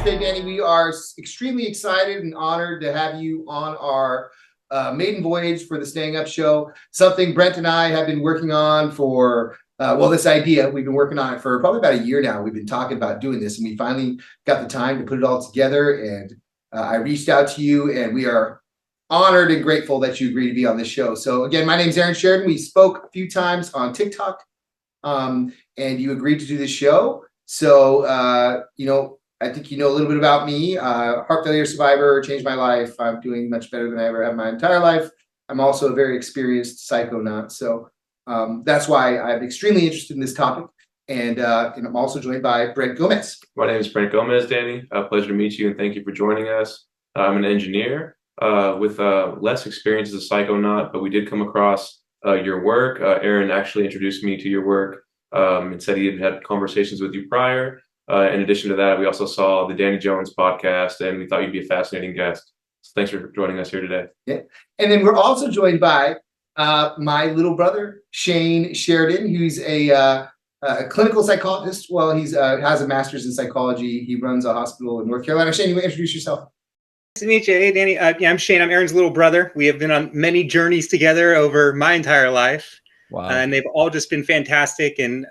say, Danny, we are extremely excited and honored to have you on our maiden voyage for the Staying Up Show. Something Brent and I have been working on for, this idea, we've been working on it for probably about a year now. We've been talking about doing this, and we finally got the time to put it all together. And I reached out to you, and we are honored and grateful that you agreed to be on this show. So again, my name is Aaron Sheridan. We spoke a few times on TikTok, and you agreed to do this show. So, I think you know a little bit about me. Heart failure survivor, changed my life. I'm doing much better than I ever have in my entire life. I'm also a very experienced psychonaut. So that's why I'm extremely interested in this topic. And I'm also joined by Brent Gomez. My name is Brent Gomez, Danny. Pleasure to meet you, and thank you for joining us. I'm an engineer with less experience as a psychonaut, but we did come across your work. Aaron actually introduced me to your work and said he had had conversations with you prior. In addition to that, we also saw the Danny Jones podcast, and we thought you'd be a fascinating guest. So thanks for joining us here today. Yeah. And then we're also joined by my little brother, Shane Sheridan, who's a clinical psychologist. Well, he's has a master's in psychology. He runs a hospital in North Carolina. Shane, you want to introduce yourself? Nice to meet you. Hey, Danny. I'm Shane. I'm Aaron's little brother. We have been on many journeys together over my entire life. Wow. And they've all just been fantastic. And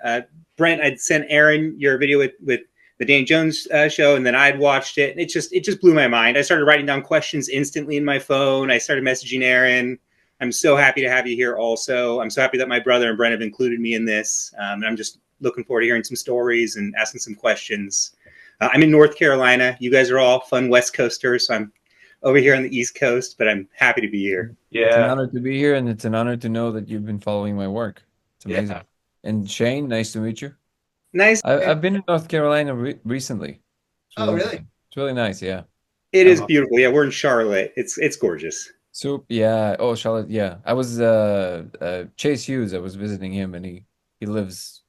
Brent, I'd sent Aaron your video with the Danny Jones show, and then I'd watched it, and it just blew my mind. I started writing down questions instantly in my phone. I started messaging Aaron. I'm so happy to have you here also. I'm so happy that my brother and Brent have included me in this. And I'm just looking forward to hearing some stories and asking some questions. I'm in North Carolina. You guys are all fun West Coasters, so I'm over here on the East Coast, but I'm happy to be here. Yeah. It's an honor to be here, and it's an honor to know that you've been following my work. It's amazing. Yeah. And Shane, nice to meet you. Nice. I've been in North Carolina recently. Oh, really? It's really nice, yeah. It is beautiful. Yeah, we're in Charlotte. It's gorgeous. So, yeah. Oh, Charlotte, yeah. I was Chase Hughes. I was visiting him, and he lives,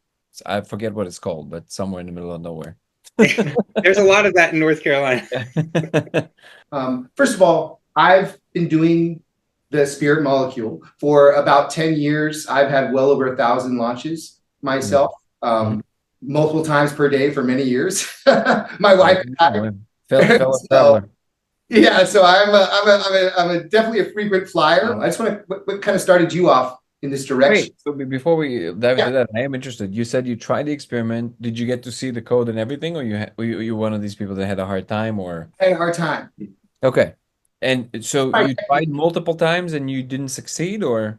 I forget what it's called, but somewhere in the middle of nowhere. There's a lot of that in North Carolina. First of all, I've been doing the Spirit Molecule for about 10 years. I've had well over 1,000 launches myself, multiple times per day for many years. My wife and I. Fellow Yeah, so I'm definitely a frequent flyer. I just want to, what kind of started you off in this direction? Wait, so before we dive into that, I am interested. You said you tried the experiment. Did you get to see the code and everything, or were you one of these people that had a hard time, or? I had a hard time. Okay. And so you tried multiple times and you didn't succeed, or?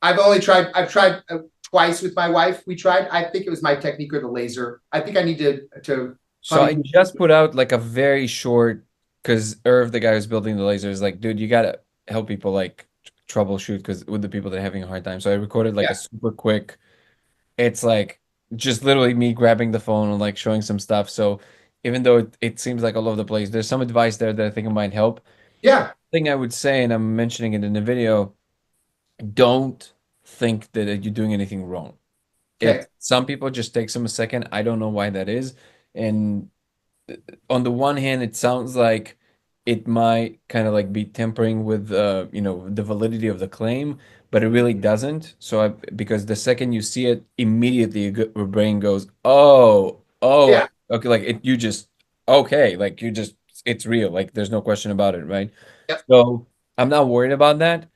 I've tried twice with my wife. We tried, I think it was my technique or the laser. I think I need to. So I just put out like a very short, because Irv, the guy who's building the laser, is like, dude, you gotta help people like troubleshoot because with the people that are having a hard time. So I recorded like a super quick. It's like just literally me grabbing the phone and like showing some stuff. So even though it seems like all over the place, there's some advice there that I think it might help. Yeah. Thing I would say, and I'm mentioning it in the video, don't think that you're doing anything wrong. Okay. Some people just takes them a second. I don't know why that is. And on the one hand, it sounds like it might kind of like be tempering with the validity of the claim, but it really doesn't. So because the second you see it, immediately your brain goes, oh, Yeah. okay, like it's real. Like there's no question about it, right? Yep. So I'm not worried about that.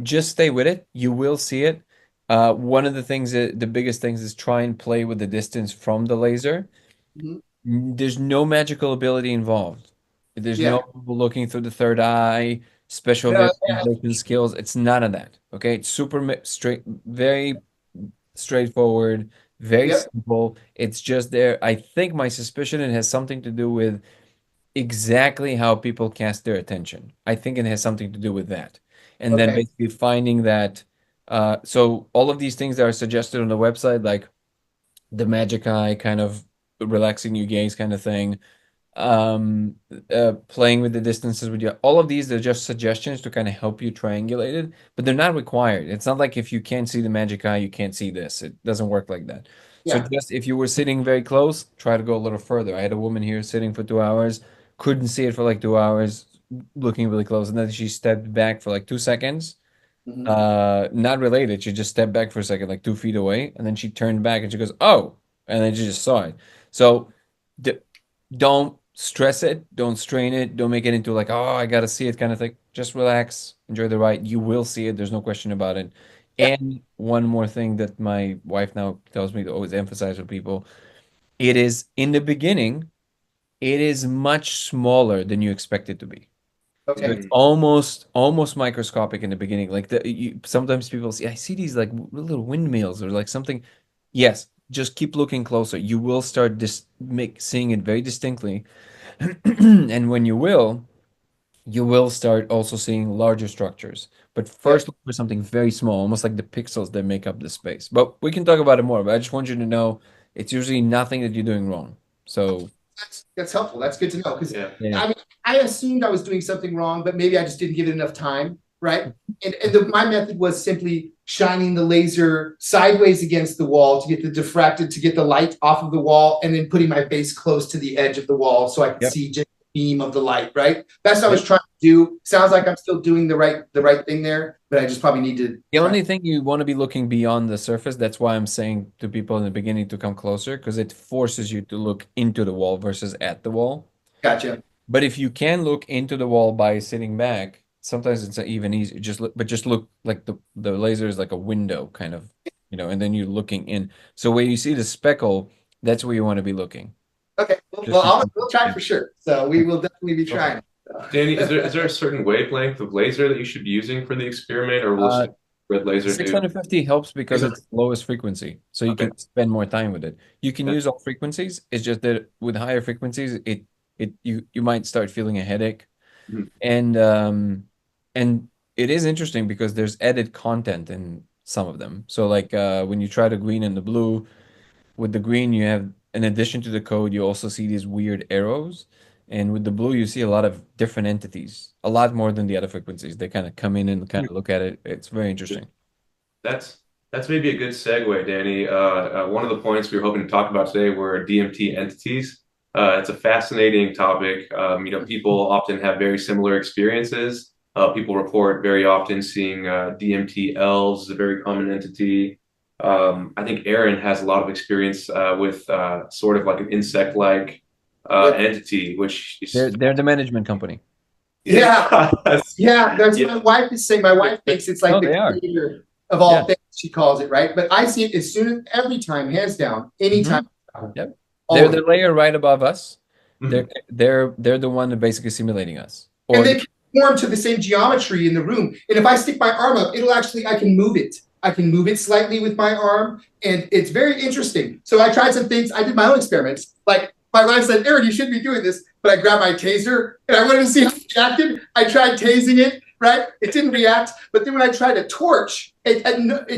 Just stay with it. You will see it. One of the biggest things is try and play with the distance from the laser. There's no magical ability involved. There's no looking through the third eye, special visualization skills. It's none of that. Okay, it's super straight, very straightforward, very simple. It's just there. I think my suspicion it has something to do with exactly how people cast their attention. I think it has something to do with that. And then basically finding that. So all of these things that are suggested on the website, like the magic eye, kind of relaxing your gaze kind of thing, playing with the distances with you, all of these are just suggestions to kind of help you triangulate it, but they're not required. It's not like if you can't see the magic eye, you can't see this. It doesn't work like that. So just if you were sitting very close, try to go a little further. I had a woman here sitting for 2 hours, couldn't see it for like 2 hours, looking really close, and then she stepped back for like 2 seconds. Not related. She just stepped back for a second, like 2 feet away, and then she turned back and she goes, "Oh," and then she just saw it. So don't stress it, don't strain it, don't make it into like, oh, I gotta see it kind of thing. Just relax, enjoy the ride. You will see it. There's no question about it. Yeah. And one more thing that my wife now tells me to always emphasize with people, it is in the beginning, it is much smaller than you expect it to be. So Okay. it's almost microscopic in the beginning. Like sometimes people see, I see these like little windmills or like something. Yes, just keep looking closer. You will start seeing it very distinctly. And when you will start also seeing larger structures. But Yeah. first look for something very small, almost like the pixels that make up the space. But we can talk about it more. But I just want you to know it's usually nothing that you're doing wrong. So That's helpful. That's good to know because Yeah. yeah. I mean I assumed I was doing something wrong, but maybe I just didn't give it enough time, right? And my method was simply shining the laser sideways against the wall to get the diffracted to get the light off of the wall, and then putting my face close to the edge of the wall so I could Yep. see just the beam of the light. Right? That's what I was Yep. trying to do. Sounds like I'm still doing the right thing there, but I just probably need to. The only thing you want to be looking beyond the surface. That's why I'm saying to people in the beginning to come closer because it forces you to look into the wall versus at the wall. Gotcha. But if you can look into the wall by sitting back, sometimes it's even easier. Just look like the laser is like a window kind of, and then you're looking in. So where you see the speckle, that's where you want to be looking. Okay. Well, we'll try for sure. So we will definitely be trying. Danny, is there a certain wavelength of laser that you should be using for the experiment, or will red laser do? 650 helps because it's lowest frequency, so you can spend more time with it. You can use all frequencies. It's just that with higher frequencies, you might start feeling a headache, and it is interesting because there's added content in some of them. So like when you try the green and the blue, with the green you have in addition to the code, you also see these weird arrows. And with the blue, you see a lot of different entities, a lot more than the other frequencies. They kind of come in and kind of look at it. It's very interesting. That's maybe a good segue, Danny. One of the points we were hoping to talk about today were DMT entities. It's a fascinating topic. People often have very similar experiences. People report very often seeing DMT elves, a very common entity. I think Aaron has a lot of experience with sort of like an insect-like entity, which is They're the management company. Yeah. Yeah. That's what my wife is saying. My wife thinks it's like the creator of all things, she calls it, right? But I see it as soon as every time, hands down, anytime. Yep. They're the layer right above us. They're the one that basically simulating us. And they conform to the same geometry in the room. And if I stick my arm up, I can move it. I can move it slightly with my arm, and it's very interesting. So I tried some things. I did my own experiments. Like my wife said, Aaron, you shouldn't be doing this. But I grabbed my taser, and I wanted to see how it reacted. I tried tasing it, right? It didn't react. But then when I tried a torch, it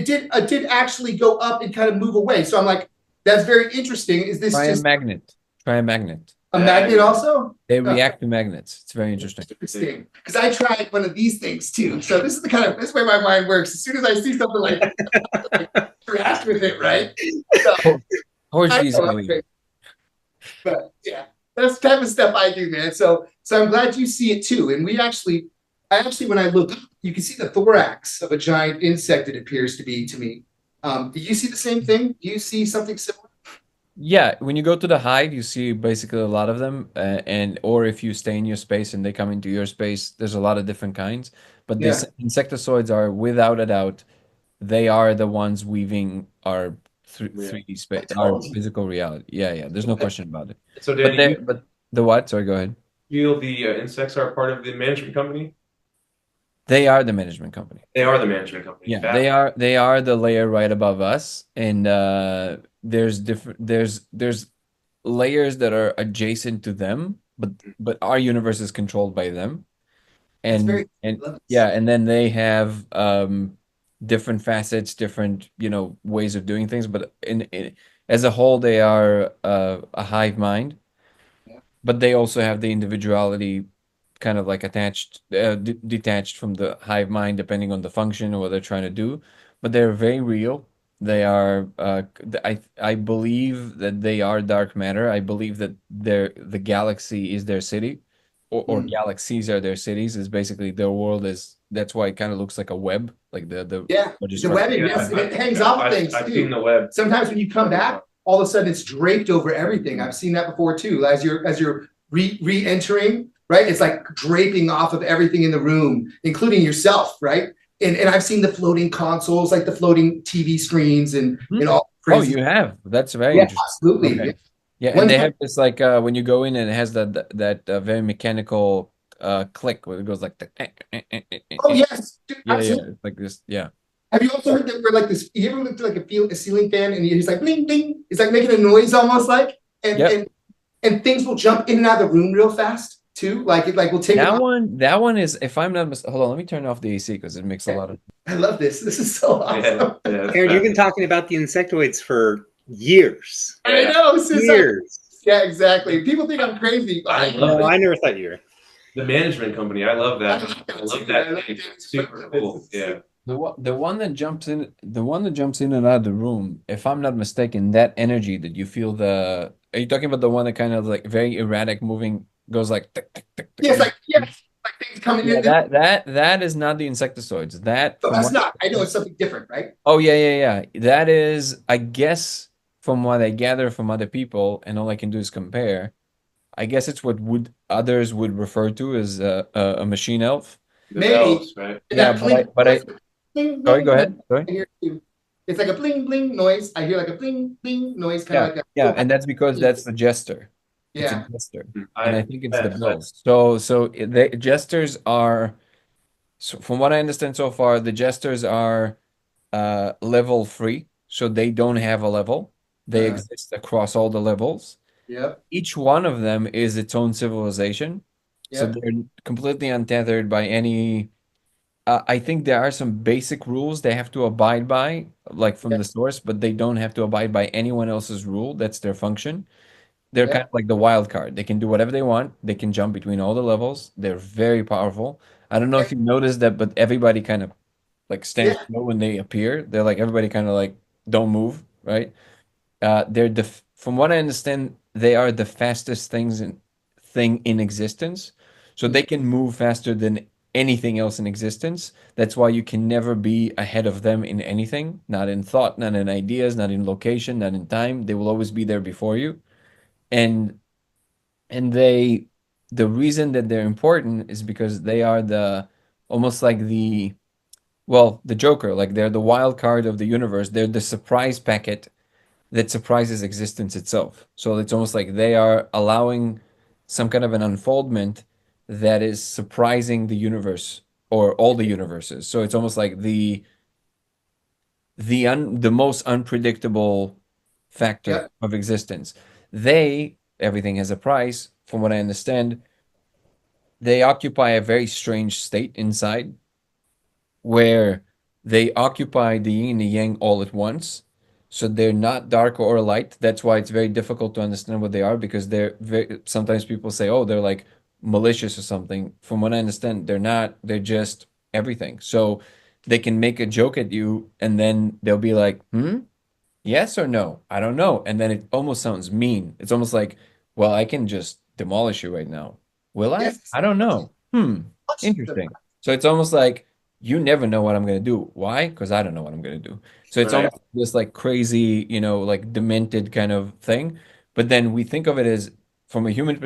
did actually go up and kind of move away. So I'm like, that's very interesting. Is this Try just a magnet? Try a magnet. a magnet also? They react to magnets. It's very interesting. Interesting. Because I tried one of these things too. So this is this way my mind works. As soon as I see something like that, interact with it, right? So, but yeah, that's the type of stuff I do, man. So I'm glad you see it too. And I actually, when I look, you can see the thorax of a giant insect. It appears to be to me. Do you see the same thing? Do you see something similar? Yeah, when you go to the hide, you see basically a lot of them, or if you stay in your space and they come into your space, there's a lot of different kinds. But these insectoids are, without a doubt, they are the ones weaving our 3D space, our physical reality. Yeah. There's no question about it. So, Danny, but the what? Sorry, go ahead. Feel the insects are part of the management company? They are the management company. They are the management company. Yeah, they are the layer right above us, and there's layers that are adjacent to them, but our universe is controlled by them, and and then they have different facets, different ways of doing things, but as a whole, they are a hive mind, but they also have the individuality kind of like detached from the hive mind, depending on the function or what they're trying to do. But they're very real. They are. I believe that they are dark matter. I believe that the galaxy is their city, or galaxies are their cities. Is basically their world is. That's why it kind of looks like a web, like the webbing. Yes, and it hangs off things I've too. seen the web. Sometimes when you come back, all of a sudden it's draped over everything. I've seen that before too. As you're re-entering, right? It's like draping off of everything in the room, including yourself, right? And I've seen the floating consoles, like the floating TV screens and all Oh, crazy. you have. That's very Yeah, interesting. absolutely. Okay. Yeah, and One they time, have this like when you go in and it has that very mechanical click where it goes like the oh yes, dude, yeah, yeah, absolutely. it's like this, yeah. Have you also heard that we're like this? You ever looked at like a ceiling fan and it's like bling bling? It's like making a noise almost like, and Yep. and and things will jump in and out of the room real fast too. Like it like will take them out. That one is if I'm not hold on, let me turn off the AC because it makes a lot of I love this. This is so Yeah, awesome. yeah, Aaron, you've been talking about the insectoids for years. I know. Since Years. yeah, exactly. People think I'm crazy. I love No, it. I never thought you were. The management company. I love that. I love that. Name. It's super cool. Yeah. the one that jumps in and out of the room, if I'm not mistaken, that energy that you feel are you talking about the one that kind of like very erratic moving goes like tick, tick, tick, tick, Yes, like yes, like things coming yeah, in. that is not the insectoids. That No, from that's what not. I know it's something different, right? oh yeah, yeah, yeah. That is, I guess, from what I gather from other people, and all I can do is compare. I guess it's what would others would refer to as a machine elf. The Maybe. bells, right? And Yeah, that bling noise, bling sorry, bling go noise. ahead. Sorry. I hear too. It's like a bling bling noise. I hear like a bling bling noise, kind of Yeah, like a yeah, little. and that's because that's the jester. It's a Yeah, jester, and I I think it's the yes, I bells. So the jesters are, so from what I understand so far, the jesters are level free, so they don't have a level. They uh, exist across all the levels. yep, Each one of them is its own civilization, so yep, they're completely untethered by any. I think there are some basic rules they have to abide by, like from yep, the source, but they don't have to abide by anyone else's rule. That's their function. They're kind yep, of like the wild card. They can do whatever they want. They can jump between all the levels. They're very powerful. I don't know yep, if you noticed that, but everybody kind of like stands yeah, still when they appear. They're like everybody kind of like don't move, right? They're from what I understand, they are the fastest thing in existence. So they can move faster than anything else in existence. That's why you can never be ahead of them in anything, not in thought, not in ideas, not in location, not in time. They will always be there before you. And and the reason that they're important is because they are the almost like the Joker, like they're the wild card of the universe. They're the surprise packet that surprises existence itself. So it's almost like they are allowing some kind of an unfoldment that is surprising the universe or all the universes. So it's almost like the most unpredictable factor yep, of existence. Everything has a price, from what I understand. They occupy a very strange state inside where they occupy the yin and the yang all at once. So they're not dark or light. That's why it's very difficult to understand what they are because they're very, sometimes people say, oh, they're like malicious or something. From what I understand, they're not. They're just everything. So they can make a joke at you and then they'll be like, hmm, yes or no? I don't know. And then it almost sounds mean. It's almost like, well, I can just demolish you right now. Will I? yes. I don't know. Hmm. Interesting. So it's almost like you never know what I'm going to do. Why? Because I don't know what I'm going to do. So it's right. almost this like crazy, like demented kind of thing. But then we think of it as from a human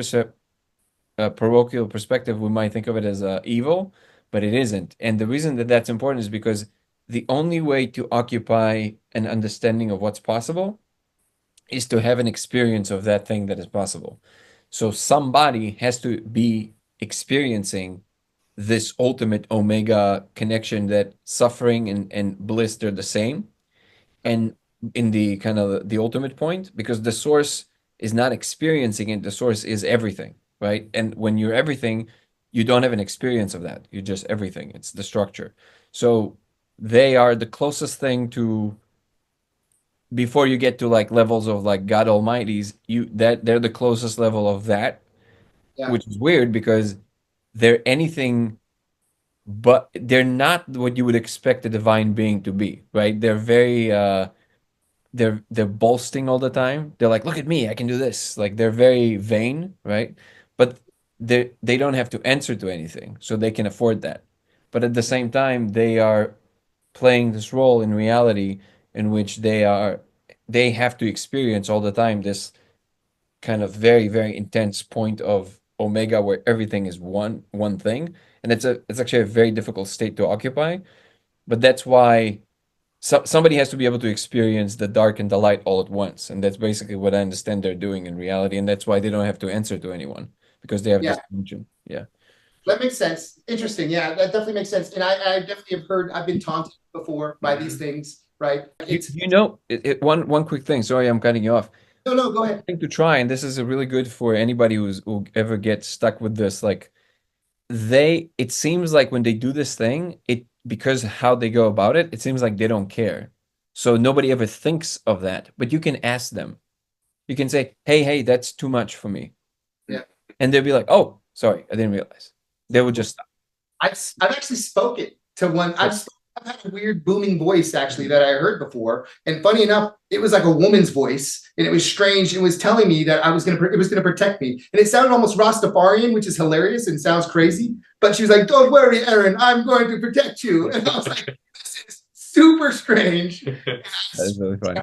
parochial perspective, we might think of it as evil, but it isn't. And the reason that that's important is because the only way to occupy an understanding of what's possible is to have an experience of that thing that is possible. So somebody has to be experiencing this ultimate omega connection that suffering and bliss are the same and in the kind of the ultimate point because the source is not experiencing it, the source is everything, right? And when you're everything, you don't have an experience of that, you're just everything, it's the structure. So they are the closest thing to, before you get to like levels of like God Almighty's, they're the closest level of that, Yeah, which is weird because they're anything but they're not what you would expect a divine being to be, right? They're very they're boasting all the time. They're like, look at me, I can do this. Like they're very vain, right? But they don't have to answer to anything, so they can afford that. But at the same time, they are playing this role in reality in which they have to experience all the time this kind of very, very intense point of omega where everything is one thing. And it's actually a very difficult state to occupy. But that's why somebody has to be able to experience the dark and the light all at once. And that's basically what I understand they're doing in reality. And that's why they don't have to answer to anyone because they have Yeah. this dimension. Yeah. That makes sense. Interesting. Yeah, that definitely makes sense. And I definitely have heard, I've been taunted before by these things, right? It's One quick thing. Sorry, I'm cutting you off. no, go ahead. Thing to try, and this is a really good for anybody who ever gets stuck with this. Like it seems like when they do this thing, because how they go about it, it seems like they don't care. So nobody ever thinks of that. But you can ask them. You can say, hey, that's too much for me. Yeah. And they'll be like, oh, sorry, I didn't realize. They will just stop. I've actually spoken to one. I've had a weird booming voice actually that I heard before, and funny enough, it was like a woman's voice, and it was strange. It was telling me that it was gonna protect me, and it sounded almost Rastafarian, which is hilarious and sounds crazy. But she was like, "Don't worry, Aaron, I'm going to protect you," and I was like, "This is super strange." That is really funny.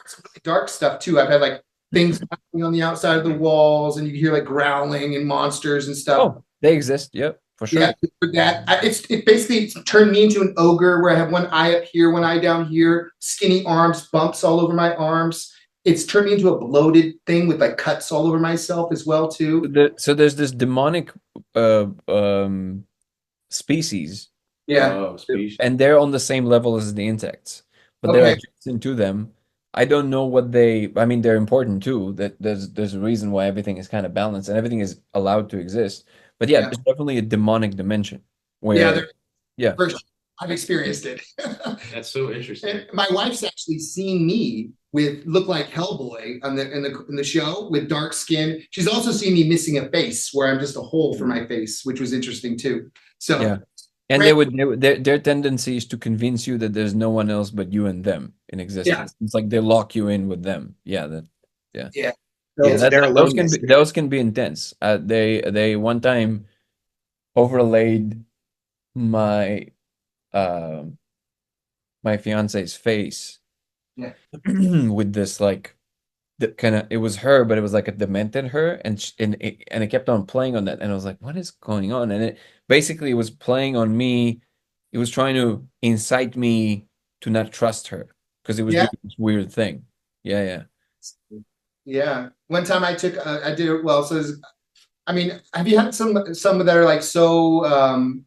Some really dark stuff too. I've had like things happening on the outside of the walls, and you hear like growling and monsters and stuff. Oh, they exist. Yep. For sure. Yeah, for that it basically turned me into an ogre where I have one eye up here, one eye down here, skinny arms, bumps all over my arms. It's turned me into a bloated thing with like cuts all over myself as well too. So there's this demonic species. Yeah. Oh, species. And they're on the same level as the insects, but they're adjacent to them. I don't know what I mean, they're important too. That there's a reason why everything is kind of balanced and everything is allowed to exist. But yeah, there's definitely a demonic dimension where for sure. I've experienced it. That's so interesting. And my wife's actually seen me look like Hellboy in the show with dark skin. She's also seen me missing a face where I'm just a hole for my face, which was interesting too. So yeah. And their tendency is to convince you that there's no one else but you and them in existence. Yeah. It's like they lock you in with them. Yeah. Those can be intense. They one time overlaid my my fiance's face with this like it was her, but it was like a demented her, and it kept on playing on that, and I was like, what is going on? And it basically was playing on me. It was trying to incite me to not trust her because it was doing this weird thing. Yeah. One time I did it well. So I mean, have you had some that are like so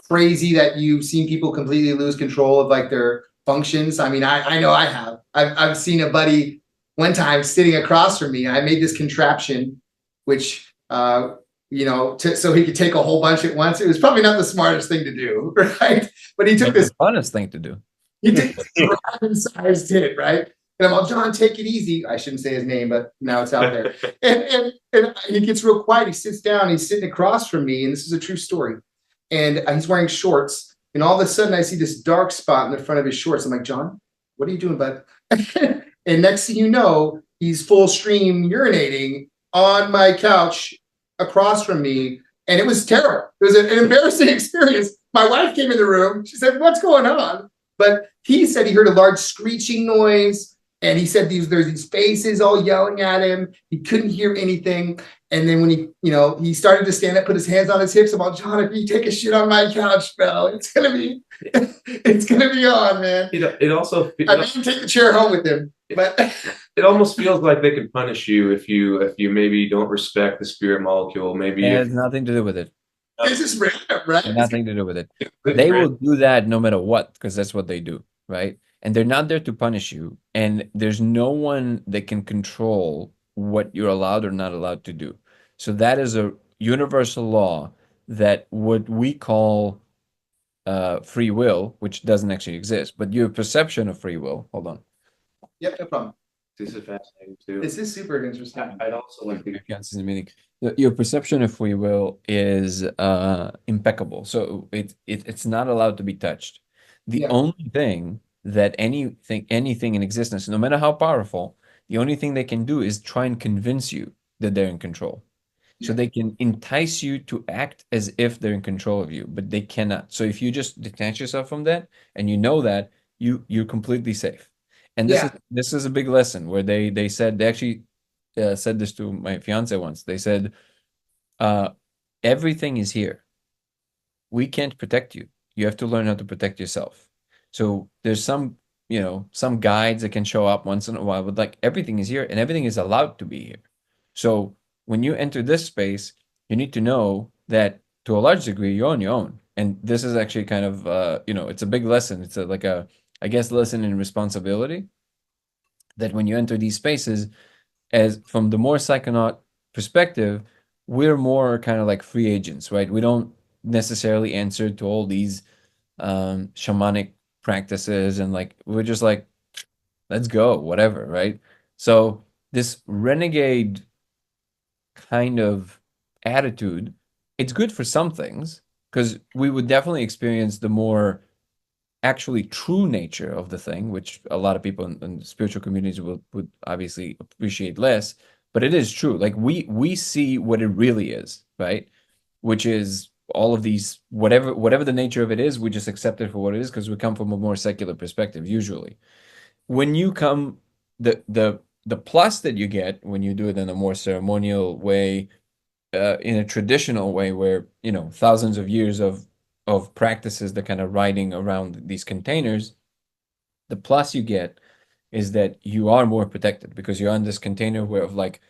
crazy that you've seen people completely lose control of like their functions? I mean, I know I have. I've seen a buddy one time sitting across from me. I made this contraption, which so he could take a whole bunch at once. It was probably not the smartest thing to do, right? But he took this honest thing to do. He took this sized hit, right? And I'm like, John, take it easy. I shouldn't say his name, but now it's out there. and he gets real quiet. He sits down. He's sitting across from me, and this is a true story. And he's wearing shorts. And all of a sudden, I see this dark spot in the front of his shorts. I'm like, John, what are you doing, bud? And next thing you know, he's full stream urinating on my couch across from me. And it was terrible. It was an embarrassing experience. My wife came in the room. She said, what's going on? But he said he heard a large screeching noise. And he said there's these faces all yelling at him. He couldn't hear anything. And then when he started to stand up, put his hands on his hips, I'm like, John, if you take a shit on my couch, bro, it's gonna be on, man. It also I made him take the chair home with him. But it almost feels like they can punish you if you maybe don't respect the spirit molecule. Maybe it has nothing to do with it. It's just random, right? Nothing to do with it. They will do that no matter what, because that's what they do, right? And they're not there to punish you. And there's no one that can control what you're allowed or not allowed to do. So that is a universal law that what we call free will, which doesn't actually exist, but your perception of free will. Hold on. Yep, no problem. This is fascinating too. This is super interesting. I'd also like to. Your perception of free will is impeccable. So it's not allowed to be touched. The only thing that anything in existence, no matter how powerful, the only thing they can do is try and convince you that they're in control. So they can entice you to act as if they're in control of you, but they cannot. So if you just detach yourself from that and you know that, you're completely safe. And this is a big lesson where they said they actually said this to my fiance once. They said, uh, everything is here. We can't protect you. You have to learn how to protect yourself. So there's some, some guides that can show up once in a while, but like everything is here and everything is allowed to be here. So when you enter this space, you need to know that to a large degree you're on your own. And this is actually kind of, it's a big lesson. It's like a, I guess, lesson in responsibility that when you enter these spaces, as from the more psychonaut perspective, we're more kind of like free agents, right? We don't necessarily answer to all these shamanic practices, and like we're just like, let's go, whatever, right? So this renegade kind of attitude, it's good for some things because we would definitely experience the more actually true nature of the thing, which a lot of people in spiritual communities would obviously appreciate less. But it is true. Like we see what it really is, right? Which is all of these whatever the nature of it is, we just accept it for what it is because we come from a more secular perspective usually. When you come the plus that you get when you do it in a more ceremonial way, in a traditional way where, thousands of years of practices that kind of riding around these containers, the plus you get is that you are more protected because you're on this container where of like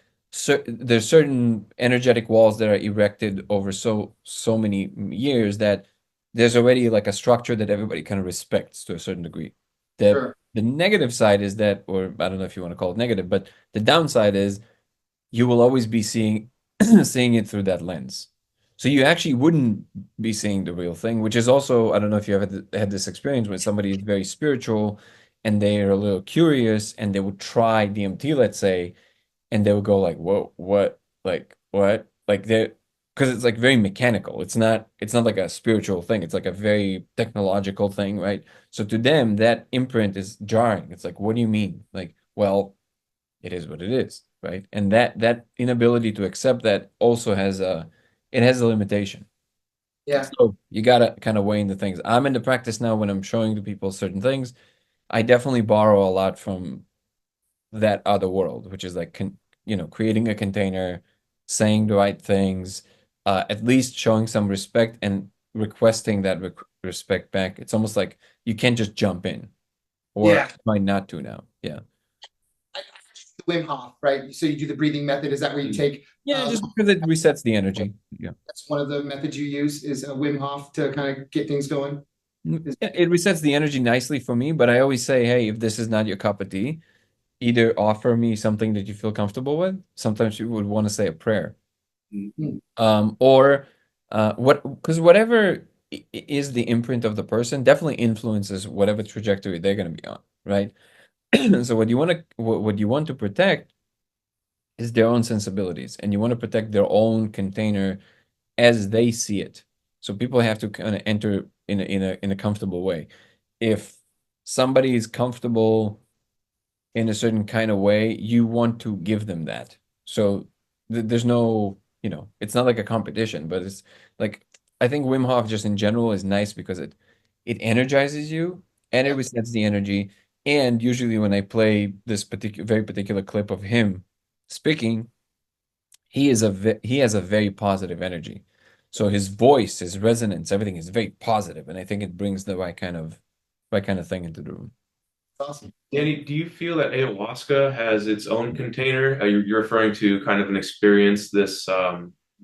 there's certain energetic walls that are erected over so many years that there's already like a structure that everybody kind of respects to a certain degree. The Sure. the negative side is that, or I don't know if you want to call it negative, but the downside is you will always be seeing seeing it through that lens. So you actually wouldn't be seeing the real thing, which is also, I don't know if you ever had this experience when somebody is very spiritual and they're a little curious and they would try DMT, let's say, and they would go like, whoa, what? Like, what? Like they because it's like very mechanical. It's not like a spiritual thing. It's like a very technological thing, right? So to them, that imprint is jarring. It's like, what do you mean? Like, well, it is what it is, right? And that inability to accept that also has a limitation. Yeah. So you gotta kind of weigh in the things. I'm in the practice now when I'm showing to people certain things. I definitely borrow a lot from that other world, which is like creating a container, saying the right things, at least showing some respect and requesting that respect back. It's almost like you can't just jump in, or Yeah. I might not to now. Yeah. Wim Hof, right? So you do the breathing method. Is that where you take? Yeah, just because it resets the energy. Yeah. That's one of the methods you use is a Wim Hof to kind of get things going. Yeah, it resets the energy nicely for me, but I always say, hey, if this is not your cup of tea, either offer me something that you feel comfortable with. Sometimes you would want to say a prayer. Mhm. Or because whatever is the imprint of the person definitely influences whatever trajectory they're going to be on, right? So what you want to protect is their own sensibilities, and you want to protect their own container as they see it. So people have to kind of enter in a comfortable way. If somebody is comfortable in a certain kind of way, you want to give them that. So there's no, it's not like a competition, but it's like I think Wim Hof just in general is nice because it energizes you and it Yeah. resets the energy. And usually when I play this very particular clip of him speaking, he has a very positive energy. So his voice, his resonance, everything is very positive, and I think it brings the right kind of thing into the room. Awesome. Danny, do you feel that ayahuasca has its own container? You're referring to kind of an experience, you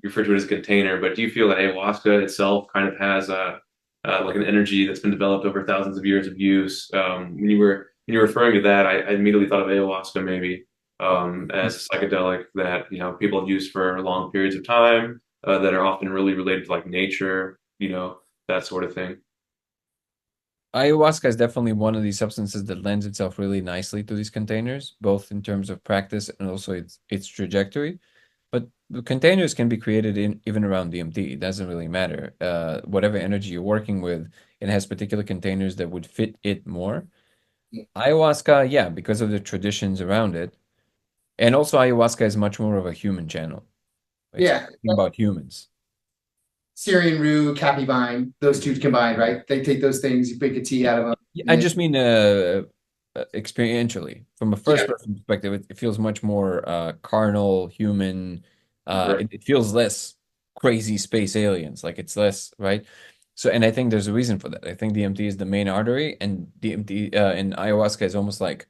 refer to it as a container, but do you feel that ayahuasca itself kind of has like an energy that's been developed over thousands of years of use? When you were referring to that, I immediately thought of ayahuasca maybe as a psychedelic that people have used for long periods of time that are often really related to like nature, that sort of thing. Ayahuasca is definitely one of these substances that lends itself really nicely to these containers, both in terms of practice and also its trajectory. But the containers can be created in even around DMT. It doesn't really matter. Whatever energy you're working with, it has particular containers that would fit it more. Ayahuasca, yeah, because of the traditions around it. And also ayahuasca is much more of a human channel. It's Yeah. talking about humans. Syrian rue, cappy vine, those two combined, right? They take those things, you make a tea out of them. Yeah, And I they, just mean experientially. From a Yeah. first person perspective, it feels much more carnal, human. Right. It feels less crazy space aliens. Like it's less, right? So, and I think there's a reason for that. I think DMT is the main artery, and DMT and ayahuasca is almost like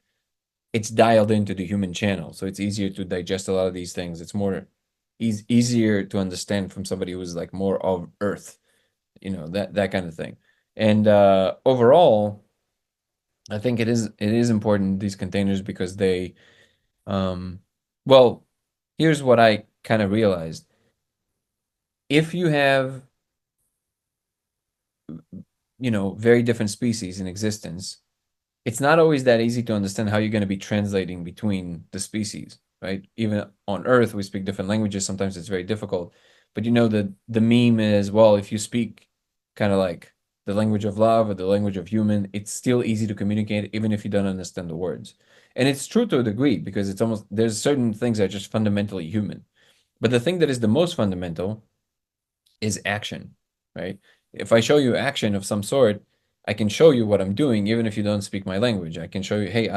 it's dialed into the human channel, so it's easier to digest a lot of these things. It's more easier to understand from somebody who's like more of Earth, that kind of thing. And overall, I think it is important, these containers, because they um well, here's what I kind of realized. If you have, very different species in existence, it's not always that easy to understand how you're going to be translating between the species, right? Even on Earth, we speak different languages. Sometimes it's very difficult. But the meme is, well, if you speak kind of like the language of love or the language of human, it's still easy to communicate even if you don't understand the words. And it's true to a degree, because there's certain things that are just fundamentally human. But the thing that is the most fundamental is action, right? If I show you action of some sort, I can show you what I'm doing, even if you don't speak my language. I can show you, hey,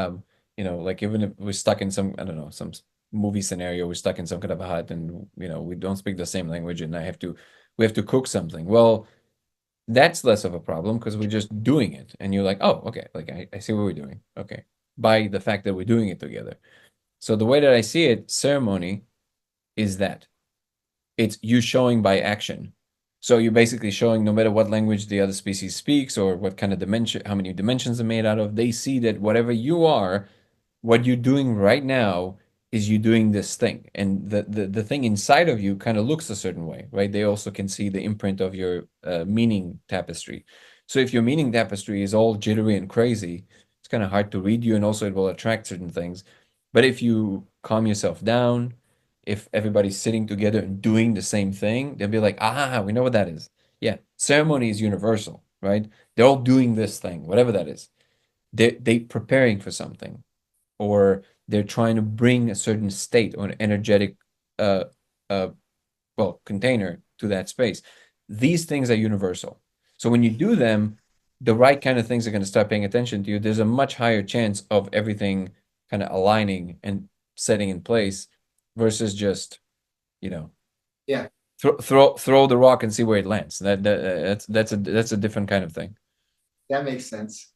like even if we're stuck in some, I don't know, some movie scenario, we're stuck in some kind of a hut, and we don't speak the same language, and we have to cook something. Well, that's less of a problem because we're just doing it, and you're like, oh, okay, like I see what we're doing, okay, by the fact that we're doing it together. So the way that I see it, ceremony is that it's you showing by action. So you're basically showing, no matter what language the other species speaks or what kind of dimension, how many dimensions are made out of, they see that whatever you are, what you're doing right now is you doing this thing. And the thing inside of you kind of looks a certain way, right? They also can see the imprint of your meaning tapestry. So if your meaning tapestry is all jittery and crazy, it's kind of hard to read you, and also it will attract certain things. But if you calm yourself down, if everybody's sitting together and doing the same thing, they'll be like, ah, we know what that is. Yeah, ceremony is universal, right? They're all doing this thing, whatever that is. They preparing for something, or they're trying to bring a certain state or an energetic, uh, uh, container to that space. These things are universal. So when you do them, the right kind of things are going to start paying attention to you. There's a much higher chance of everything kind of aligning and setting in place versus just, you know, Yeah, throw the rock and see where it lands. That's a different kind of thing. that makes sense.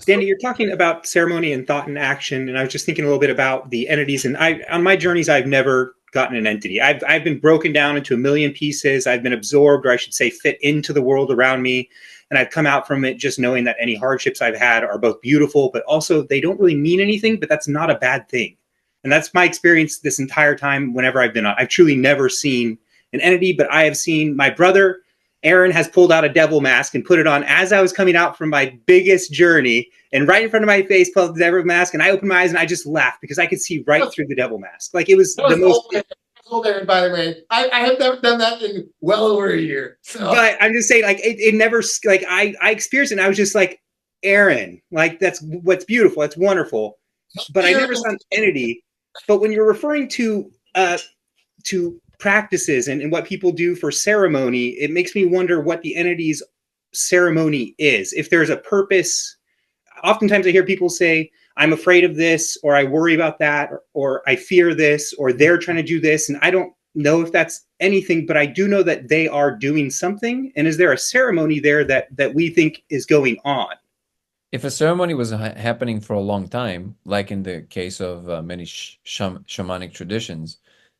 Danny, you're talking about ceremony and thought and action, and I was just thinking a little bit about the entities. And on my journeys, I've never gotten an entity. I've been broken down into a million pieces. I've been absorbed, or I should say, fit into the world around me, and I've come out from it just knowing that any hardships I've had are both beautiful, but also they don't really mean anything. But that's not a bad thing, and that's my experience this entire time. Whenever I've been on, I've truly never seen an entity, but I have seen my brother Aaron has pulled out a devil mask and put it on as I was coming out from my biggest journey. And right in front of my face, pulled the devil mask, and I opened my eyes and I just laughed because I could see right through the devil mask. Like it was That the was most. old Aaron, by the way. I have never done that in well over a year. So. But I'm just saying, like it never, like I experienced it, and I was just like, Aaron, like that's what's beautiful, that's wonderful. But I never saw an entity. But when you're referring to practices and what people do for ceremony, it makes me wonder what the entity's ceremony is. If there's a purpose, oftentimes I hear people say, I'm afraid of this, or I worry about that, or I fear this, or they're trying to do this. And I don't know if that's anything, but I do know that they are doing something. And is there a ceremony there that we think is going on? If a ceremony was happening for a long time, like in the case of many shamanic traditions,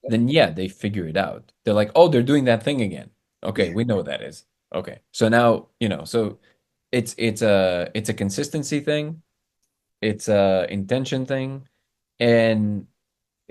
then yeah, they figure it out. They're like, oh, they're doing that thing again. Okay, we know what that is. Okay, so now so it's a consistency thing, it's a intention thing, and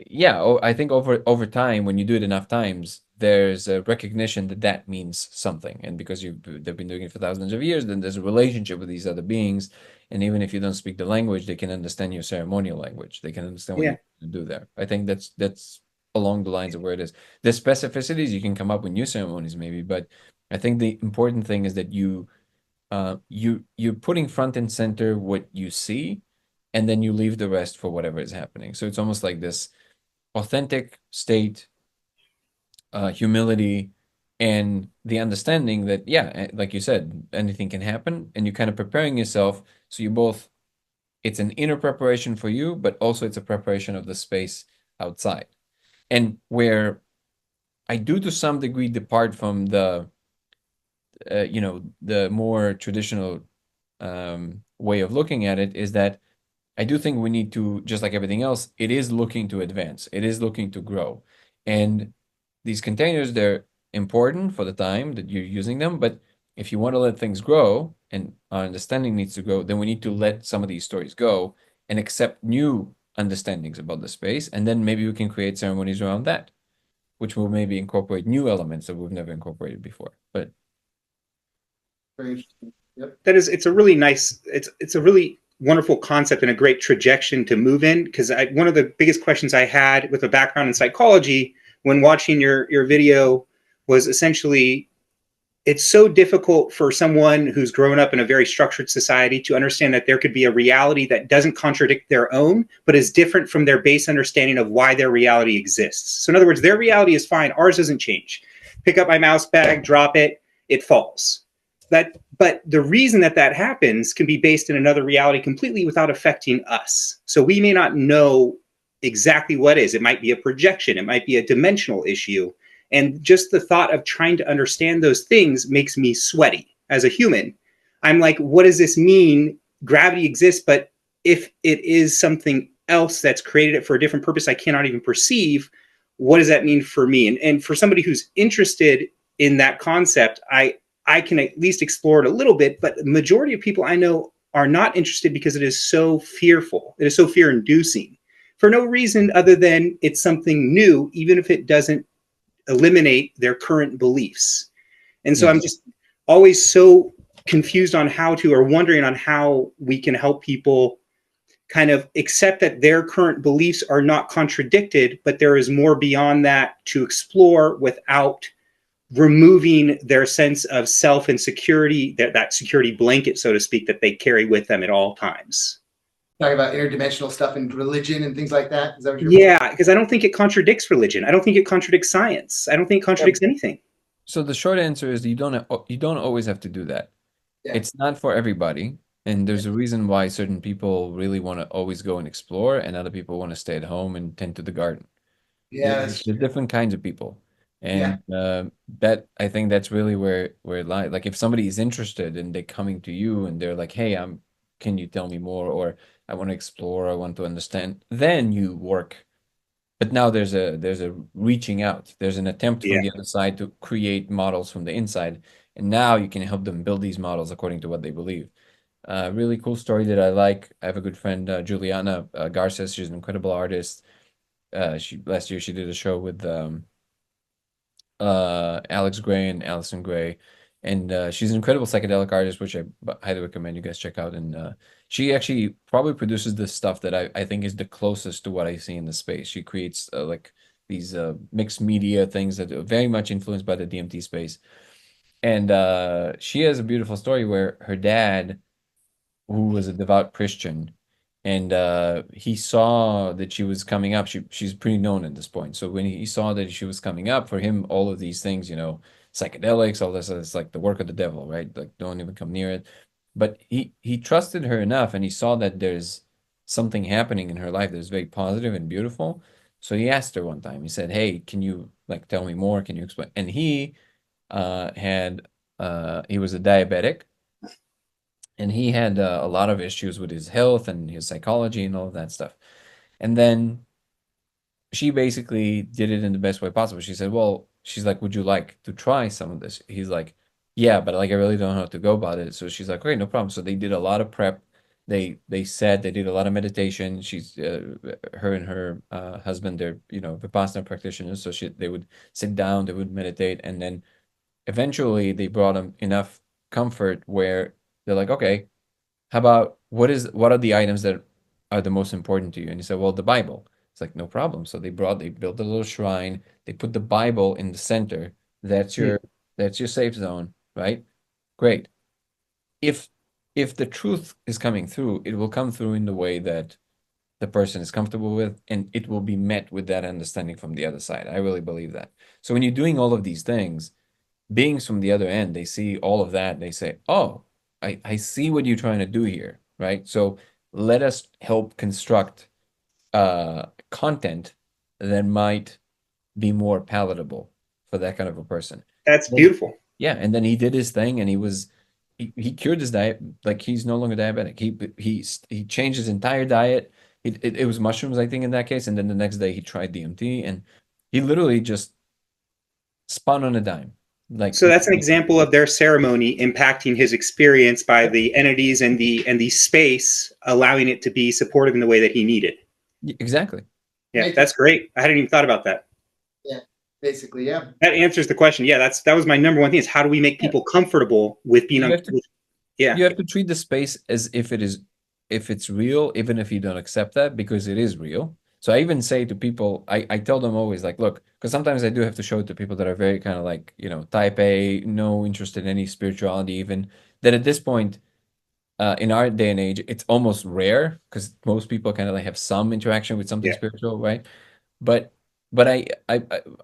yeah, I think over time, when you do it enough times, there's a recognition that that means something, and because they've been doing it for thousands of years, then there's a relationship with these other beings, and even if you don't speak the language, they can understand your ceremonial language. They can understand what Yeah. you do there. I think that's along the lines of where it is. The specificities you can come up with new ceremonies maybe, but I think the important thing is that you're putting front and center what you see, and then you leave the rest for whatever is happening. So it's almost like this authentic state, humility, and the understanding that, yeah, like you said, anything can happen, and you're kind of preparing yourself so you both It's an inner preparation for you, but also it's a preparation of the space outside. And where I do to some degree depart from the the more traditional way of looking at it is that I do think we need to, just like everything else, it is looking to advance. It is looking to grow. And these containers, they're important for the time that you're using them. But if you want to let things grow and our understanding needs to grow, then we need to let some of these stories go and accept new understandings about the space. And then maybe we can create ceremonies around that, which will maybe incorporate new elements that we've never incorporated before. But Very interesting. Yep. It's a really nice, it's a really wonderful concept and a great trajectory to move in, because one of the biggest questions I had with a background in psychology when watching your video was essentially, it's so difficult for someone who's grown up in a very structured society to understand that there could be a reality that doesn't contradict their own, but is different from their base understanding of why their reality exists. So in other words, their reality is fine, ours doesn't change. Pick up my mouse bag, drop it, it falls. But the reason that that happens can be based in another reality completely without affecting us. So we may not know exactly what is. It might be a projection. It might be a dimensional issue. And just the thought of trying to understand those things makes me sweaty as a human. I'm like, what does this mean? Gravity exists, but if it is something else that's created it for a different purpose I cannot even perceive, what does that mean for me? And for somebody who's interested in that concept, I can at least explore it a little bit, but the majority of people I know are not interested because it is so fearful. It is so fear-inducing for no reason other than it's something new, even if it doesn't eliminate their current beliefs. And so I'm just always so confused on how to, or wondering on how we can help people kind of accept that their current beliefs are not contradicted, but there is more beyond that to explore without removing their sense of self and security, that security blanket, so to speak, that they carry with them at all times. Talking about interdimensional stuff and religion and things like that. Is that what you're? Yeah, because I don't think it contradicts religion. I don't think it contradicts science. I don't think it contradicts anything. so the short answer is you don't always have to do that. Yeah. It's not for everybody, and there's a reason why certain people really want to always go and explore, and other people want to stay at home and tend to the garden. Yeah, that's There's different kinds of people, yeah. and that I think that's really where it lies. Like if somebody is interested and they're coming to you and they're like, "Hey, can you tell me more?" or "I want to explore, I want to understand," then you work. But now there's a reaching out. There's an attempt from Yeah. the other side to create models from the inside, and now you can help them build these models according to what they believe. Really cool story that I like. I have a good friend, Juliana Garces. She's an incredible artist. She last year she did a show with Alex Gray and Allison Gray, and she's an incredible psychedelic artist, which I highly recommend you guys check out. And she actually probably produces the stuff that I think is the closest to what I see in the space. She creates like these mixed media things that are very much influenced by the DMT space. And she has a beautiful story where her dad, who was a devout Christian, and he saw that she was coming up. She's pretty known at this point. So when he saw that she was coming up, for him, all of these things, psychedelics, all this, it's like the work of the devil, right? Like don't even come near it. But he trusted her enough, and he saw that there's something happening in her life that's very positive and beautiful. So he asked her one time. He said, "Hey, can you like tell me more? Can you explain?" And he was a diabetic, and he had a lot of issues with his health and his psychology and all of that stuff. And then she basically did it in the best way possible. She said, "Well," she's like, "Would you like to try some of this?" He's like, "Yeah, but like I really don't know how to go about it." So she's like, "Great, no problem." So they did a lot of prep. They did a lot of meditation. She's her and her husband, they're Vipassana practitioners. So they would sit down, they would meditate, and then eventually they brought him enough comfort where they're like, "Okay, how about what are the items that are the most important to you?" And he said, "Well, the Bible." It's like, no problem. So they built a little shrine. They put the Bible in the center. That's Hmm. your safe zone, right? Great. If if the truth is coming through, it will come through in the way that the person is comfortable with, and it will be met with that understanding from the other side. I really believe that. So when you're doing all of these things, beings from the other end, they see all of that. They say, "Oh, I see what you're trying to do here," right? So let us help construct content that might be more palatable for that kind of a person. That's Then, beautiful. yeah, and then he did his thing, and he cured his diet. Like, he's no longer diabetic. He changed his entire diet. It was mushrooms, I think, in that case, and then the next day he tried DMT, and he literally just spun on a dime. Like, So that's an example of their ceremony impacting his experience by the entities and the space, allowing it to be supportive in the way that he needed. exactly. Yeah, that's great. I hadn't even thought about that. Yeah, basically, yeah. That answers the question. Yeah, that was my number one thing, is how do we make people comfortable with being on? You have to treat the space as if it's real, even if you don't accept that, because it is real. So I even say to people, I tell them always, like, look, because sometimes I do have to show it to people that are very kind of like, type A, no interest in any spirituality, even that at this point, in our day and age, it's almost rare because most people kind of like have some interaction with something spiritual, right? But I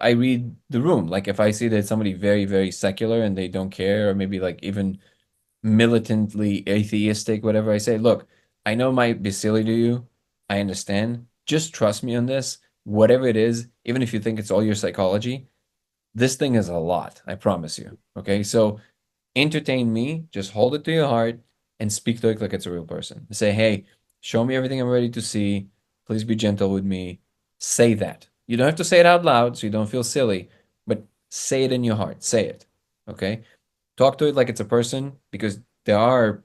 read the room. Like, if I see that somebody very, very secular and they don't care, or maybe like even militantly atheistic, whatever, I say, look, I know it might be silly to you. I understand. Just trust me on this. Whatever it is, even if you think it's all your psychology, this thing is a lot. I promise you. Okay. So entertain me, just hold it to your heart and speak to it like it's a real person. Say, hey, show me everything I'm ready to see. Please be gentle with me. Say that. You don't have to say it out loud so you don't feel silly, but say it in your heart. Say it. Okay. Talk to it like it's a person, because there are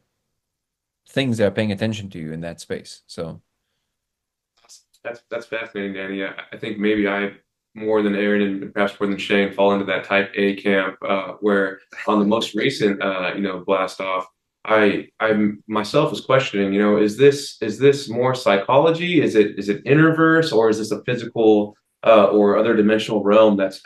things that are paying attention to you in that space. So That's fascinating, Danny. I think maybe I, more than Aaron and perhaps more than Shane, fall into that type A camp, where on the most recent blast off, I myself was questioning, is this more psychology? Is it interverse, or is this a physical or other dimensional realm that's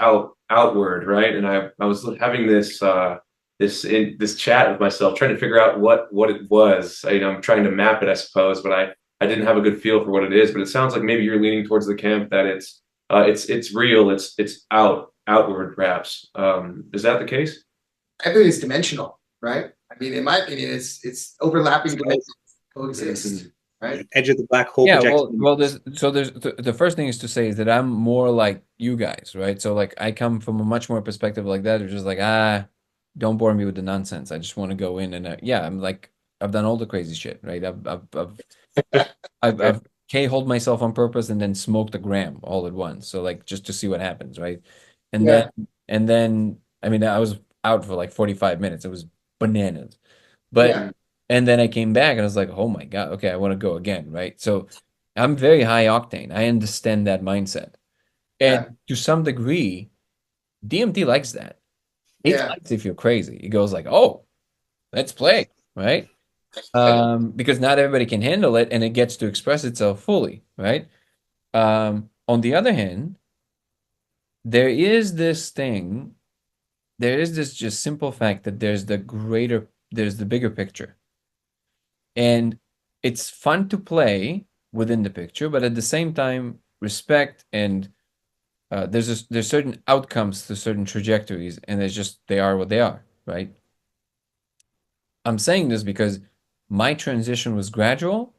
outward, right? And I was having this chat with myself, trying to figure out what it was. I'm trying to map it, I suppose, but I didn't have a good feel for what it is. But it sounds like maybe you're leaning towards the camp that it's real, it's outward, perhaps. Is that the case? I think it's dimensional, right? I mean, in my opinion, it's overlapping dimensions coexist, right? Edge of the black hole yeah, projecting. there's the first thing is to say is that I'm more like you guys, right? So like, I come from a much more perspective like that. It's just like, don't bore me with the nonsense. I just want to go in and yeah, I'm like, I've done all the crazy shit, right? I've K-holed myself on purpose and then smoked a gram all at once. So like, just to see what happens, right? And Yeah. then I mean, I was out for like 45 minutes. It was bananas. But Yeah. and then I came back and I was like, oh my God, okay, I want to go again, right? So I'm very high octane. I understand that mindset. Yeah. And to some degree, DMT likes that. It Yeah. likes if you're crazy. It goes like, oh, let's play, right? Because not everybody can handle it and it gets to express itself fully, right? On the other hand, there is this thing, there is this just simple fact that there's the bigger picture. And it's fun to play within the picture, but at the same time, respect and there's certain outcomes to certain trajectories, and they are what they are, right? I'm saying this because my transition was gradual,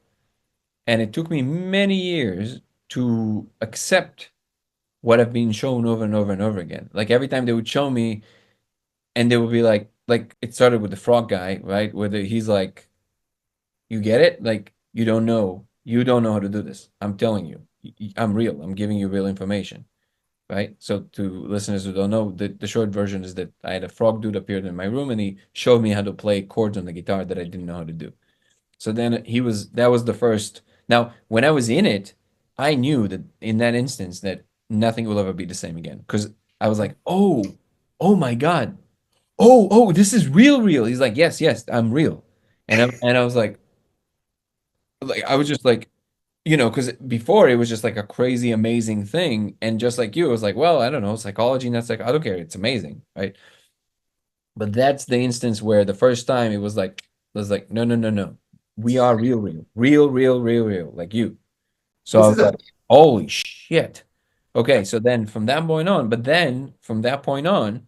and it took me many years to accept what I've been shown over and over and over again. Like, every time they would show me, and they would be like it started with the frog guy, right? Where he's like, you get it? Like, you don't know how to do this. I'm telling you, I'm real. I'm giving you real information, right? So to listeners who don't know, the short version is that I had a frog dude appeared in my room and he showed me how to play chords on the guitar that I didn't know how to do. So then that was the first. Now, when I was in it, I knew that in that instance that nothing will ever be the same again. Because I was like, oh my God. Oh, this is real. He's like, yes, I'm real. And I was like I was just like, because before it was just like a crazy, amazing thing. And just like you, it was like, well, I don't know, psychology, and that's like, I don't care. It's amazing, right? But that's the instance where the first time it was like, no. We are real, like you. So I This was is a like, holy shit. Okay, so then from that point on, but then from that point on,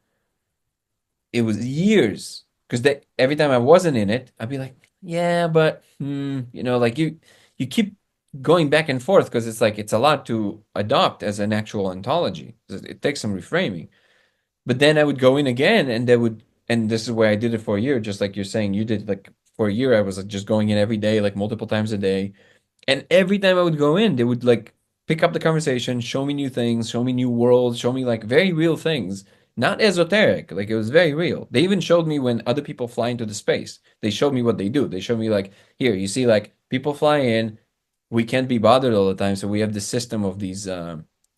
it was years because every time I wasn't in it, I'd be like, yeah, but like you keep going back and forth because it's like it's a lot to adopt as an actual ontology. It takes some reframing. But then I would go in again, and they would, and this is where I did it for a year, just like you're saying you did. Like for a year, I was like, just going in every day, like multiple times a day. And every time I would go in, they would like pick up the conversation, show me new things, show me new worlds, show me like very real things, not esoteric. Like it was very real. They even showed me when other people fly into the space. They showed me what they do. They showed me like, here, you see, like people fly in. We can't be bothered all the time, so we have this system of these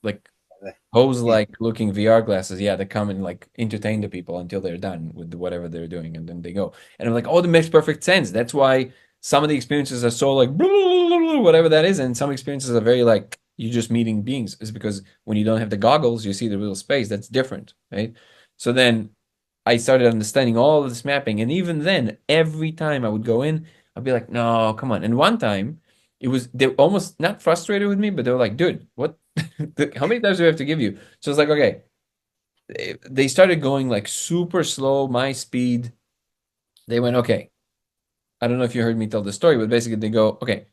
like Yeah. hose-like looking VR glasses, yeah, that come and like entertain the people until they're done with whatever they're doing, and then they go. And I'm like, oh, that makes perfect sense. That's why some of the experiences are so like whatever that is, and some experiences are very like you're just meeting beings. Is because when you don't have the goggles, you see the real space. That's different, right? So then I started understanding all of this mapping, and even then, every time I would go in, I'd be like, no, come on. And one time, it was they were almost not frustrated with me, but they were like, dude, what? How many times do we have to give you? So it's like, okay, they started going like super slow, my speed. They went, okay. I don't know if you heard me tell the story, but basically they go, okay.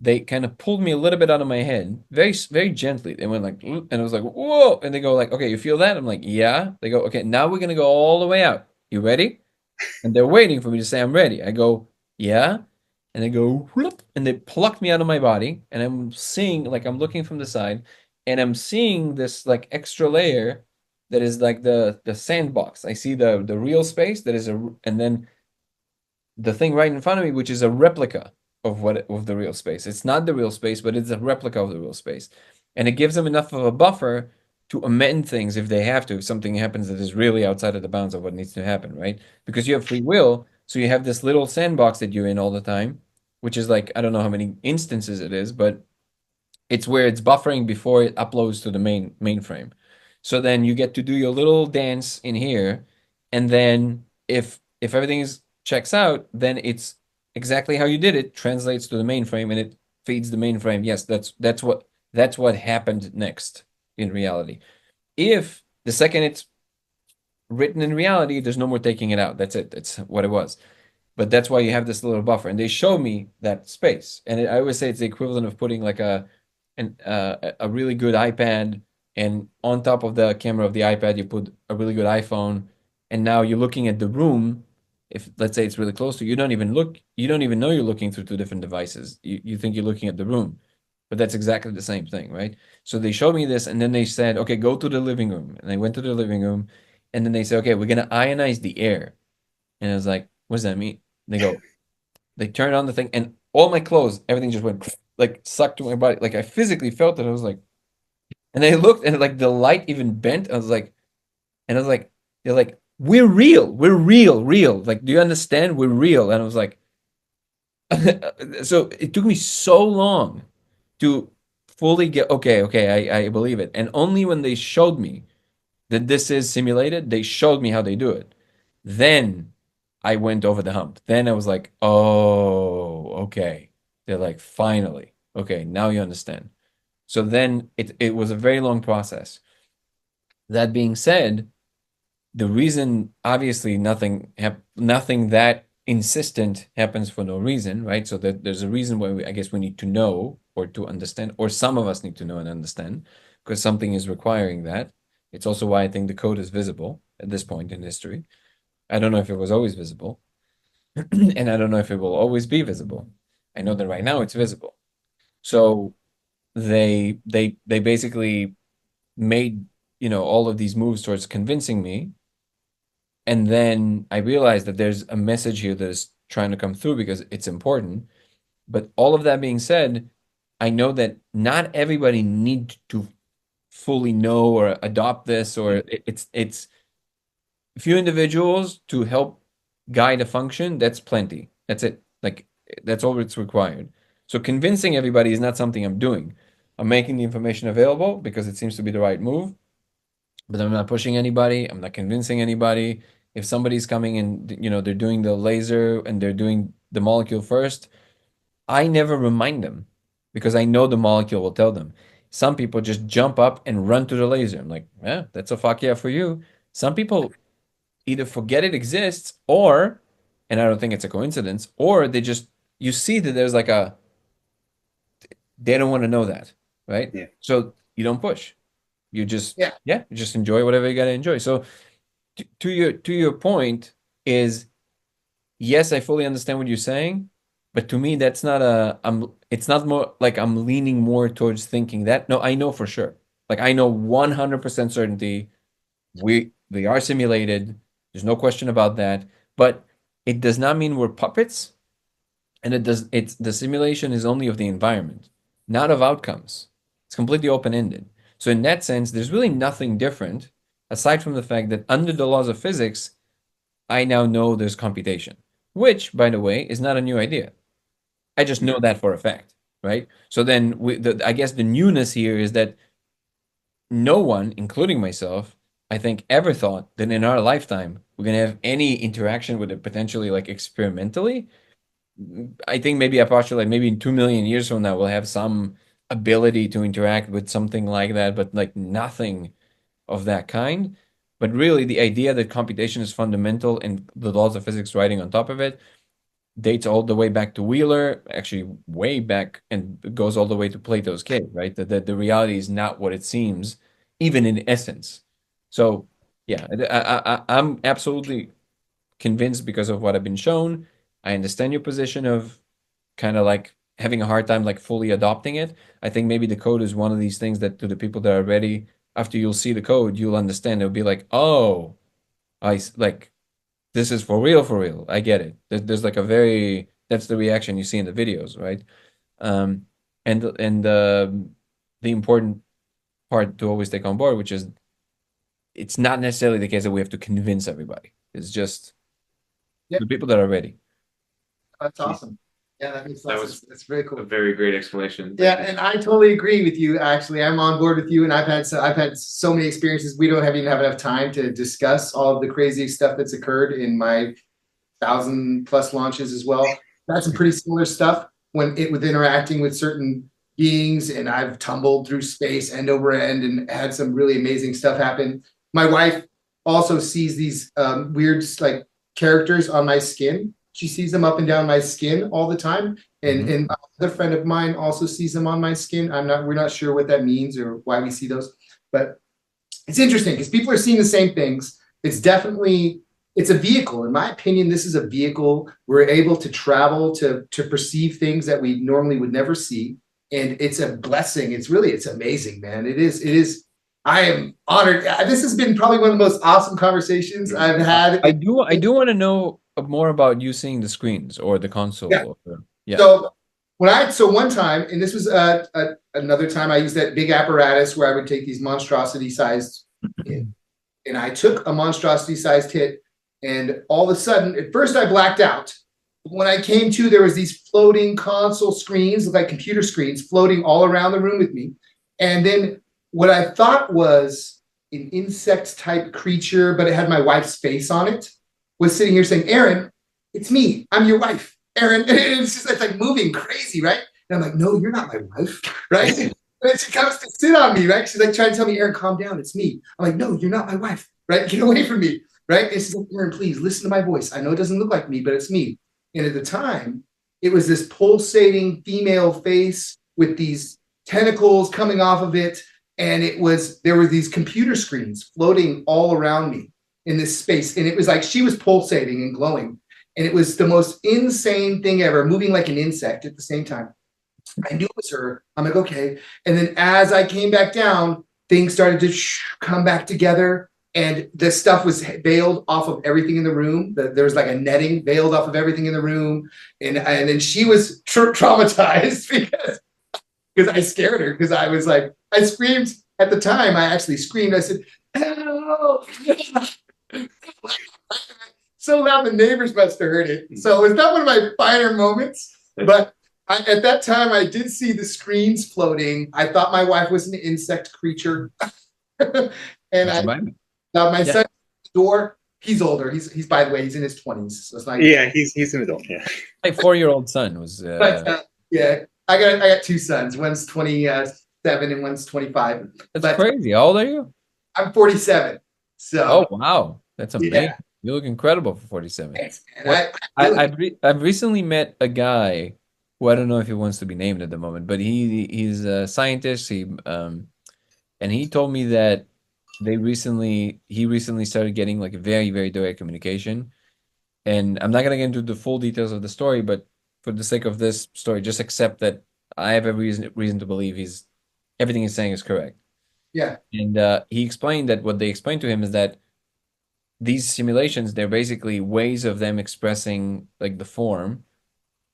They kind of pulled me a little bit out of my head, very, very gently. They went like, "Mm," and I was like, whoa. And they go like, okay, you feel that? I'm like, yeah. They go, okay, now we're gonna go all the way out. You ready? And they're waiting for me to say I'm ready. I go, yeah. And they go, whoop, and they plucked me out of my body. And I'm seeing, like, I'm looking from the side, and I'm seeing this like extra layer that is like the sandbox. I see the real space that is and then the thing right in front of me, which is a replica of the real space. It's not the real space, but it's a replica of the real space. And it gives them enough of a buffer to amend things if they have to, if something happens that is really outside of the bounds of what needs to happen, right? Because you have free will, so you have this little sandbox that you're in all the time, which is like, I don't know how many instances it is, but it's where it's buffering before it uploads to the mainframe. So then you get to do your little dance in here, and then if everything is checks out, then it's exactly how you did it, translates to the mainframe, and it feeds the mainframe. Yes, that's what happened next in reality. If the second it's written in reality, there's no more taking it out. That's it. That's what it was. But that's why you have this little buffer, and they show me that space. And I always say it's the equivalent of putting like a really good iPad, and on top of the camera of the iPad, you put a really good iPhone, and now you're looking at the room. If let's say it's really close to you, you don't even know you're looking through two different devices. You think you're looking at the room, but that's exactly the same thing, right? So they showed me this, and then they said, okay, go to the living room. And I went to the living room, and then they said, okay, we're gonna ionize the air. And I was like, what does that mean? They go, they turned on the thing, and all my clothes, everything just went like sucked to my body. Like I physically felt it. I was like, and I looked, and like the light even bent. I was like, and I was like, they're like, we're real, real. Like, do you understand? We're real. And I was like, so it took me so long to fully get, okay, okay, I believe it. And only when they showed me that this is simulated, they showed me how they do it. Then I went over the hump. Then I was like, oh, okay. They're like, finally. Okay, now you understand. So then it was a very long process. That being said, the reason obviously nothing that insistent happens for no reason, right? So that there's a reason why I guess we need to know or to understand, or some of us need to know and understand, because something is requiring that. It's also why I think the code is visible at this point in history. I don't know if it was always visible, and I don't know if it will always be visible. I know that right now it's visible. So they basically made, all of these moves towards convincing me, and then I realized that there's a message here that is trying to come through because it's important. But all of that being said, I know that not everybody needs to fully know or adopt this, or it's few individuals to help guide a function. That's plenty. That's it. Like that's all it's required. So convincing everybody is not something I'm doing. I'm making the information available because it seems to be the right move, but I'm not pushing anybody. I'm not convincing anybody. If somebody's coming and they're doing the laser and they're doing the molecule first, I never remind them because I know the molecule will tell them. Some people just jump up and run to the laser. I'm like, yeah, that's a fuck yeah for you. Some people either forget it exists, or, and I don't think it's a coincidence, or they just, you see that there's like They don't want to know that, right? Yeah. So you don't push. You just Yeah. you just enjoy whatever you gotta enjoy. So to your point is, yes, I fully understand what you're saying, but to me that's not a it's not more like I'm leaning more towards thinking that. No, I know for sure. Like I know 100% certainty we are simulated. There's no question about that. But it does not mean we're puppets, and it's the simulation is only of the environment, not of outcomes. It's completely open-ended. So in that sense, there's really nothing different aside from the fact that under the laws of physics, I now know there's computation, which, by the way, is not a new idea. I just know that for a fact, right? So then I guess the newness here is that no one, including myself, I think ever thought that in our lifetime we're gonna have any interaction with it potentially like experimentally. I think maybe I postulate maybe in 2 million years from now we'll have some ability to interact with something like that, but like nothing of that kind. But really, the idea that computation is fundamental and the laws of physics riding on top of it dates all the way back to Wheeler, actually way back, and goes all the way to Plato's cave, right? That the reality is not what it seems, even in essence. So yeah, I'm absolutely convinced because of what I've been shown. I understand your position of kind of like having a hard time like fully adopting it. I think maybe the code is one of these things that to the people that are ready, after you'll see the code, you'll understand. It'll be like, oh, like this is for real, for real. I get it. There's like a very that's the reaction you see in the videos, right? Um, and the important part to always take on board, which is it's not necessarily the case that we have to convince everybody. It's just Yep. the people that are ready. That's awesome. Yeah, that makes That sense. That's very cool. A very great explanation. Yeah, and I totally agree with you. Actually, I'm on board with you, and I've had so many experiences. We don't even have enough time to discuss all of the crazy stuff that's occurred in my 1,000+ launches as well. That's some pretty similar stuff with interacting with certain beings, and I've tumbled through space end over end and had some really amazing stuff happen. My wife also sees these weird like characters on my skin. She sees them up and down my skin all the time. And another friend of mine also sees them on my skin. We're not sure what that means or why we see those, but it's interesting because people are seeing the same things. It's a vehicle. In my opinion, this is a vehicle. We're able to travel to perceive things that we normally would never see. And it's a blessing. It's amazing, man. It is. I am honored. This has been probably one of the most awesome conversations I've had. I do want to know more about you seeing the screens or the console. Yeah. Yeah. So one time, and this was another time, I used that big apparatus where I would take these monstrosity-sized hit, and I took a monstrosity-sized hit, and all of a sudden, at first I blacked out. When I came to, there was these floating console screens, like computer screens, floating all around the room with me, and then what I thought was an insect-type creature, but it had my wife's face on it, was sitting here saying, "Aaron, it's me. I'm your wife. Aaron," and it's like moving crazy, right? And I'm like, "No, you're not my wife," right? And she comes to sit on me, right? She's like trying to tell me, "Aaron, calm down. It's me." I'm like, "No, you're not my wife, right? Get away from me," right? And she's like, "Aaron, please listen to my voice. I know it doesn't look like me, but it's me." And at the time, it was this pulsating female face with these tentacles coming off of it, and there were these computer screens floating all around me in this space, and it was like she was pulsating and glowing. And it was the most insane thing ever, moving like an insect at the same time. I knew it was her. I'm like, okay. And then as I came back down, things started to come back together. And the stuff was veiled off of everything in the room. There was like a netting veiled off of everything in the room. And then she was traumatized because I scared her. Because I was like, I screamed at the time. I actually screamed. I said, "Help!" So loud the neighbors must have heard it. So it's not one of my finer moments, but at that time I did see the screens floating. I thought my wife was an insect creature. And my son door, he's older. He's by the way, he's in his 20s. So it's not he's an adult. Yeah. My 4-year-old son was yeah. I got two sons. One's 27 and one's 25. That's crazy. How old are you? I'm 47. So wow. That's amazing. Yeah. You look incredible for 47. Thanks, man. I've recently met a guy who I don't know if he wants to be named at the moment, but he's a scientist. And he told me that he recently started getting like a very, very direct communication. And I'm not gonna get into the full details of the story, but for the sake of this story, just accept that I have every reason to believe everything he's saying is correct. Yeah, And he explained that what they explained to him is that these simulations, they're basically ways of them expressing like the form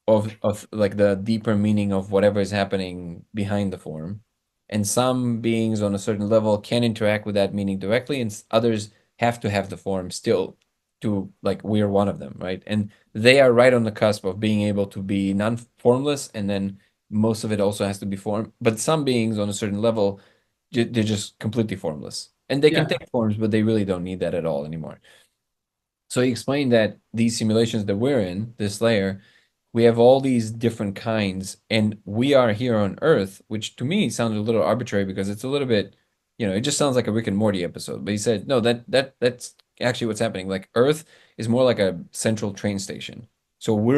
of like the deeper meaning of whatever is happening behind the form. And some beings on a certain level can interact with that meaning directly, and others have to have the form still to like we're one of them, right? And they are right on the cusp of being able to be non-formless, and then most of it also has to be form. But some beings on a certain level, they're just completely formless. And they can yeah, take forms, but they really don't need that at all anymore. So he explained that these simulations that we're in, this layer, we have all these different kinds, and we are here on Earth, which to me sounded a little arbitrary because it's a little bit, it just sounds like a Rick and Morty episode. But he said, no, that's actually what's happening. Like Earth is more like a central train station. So we're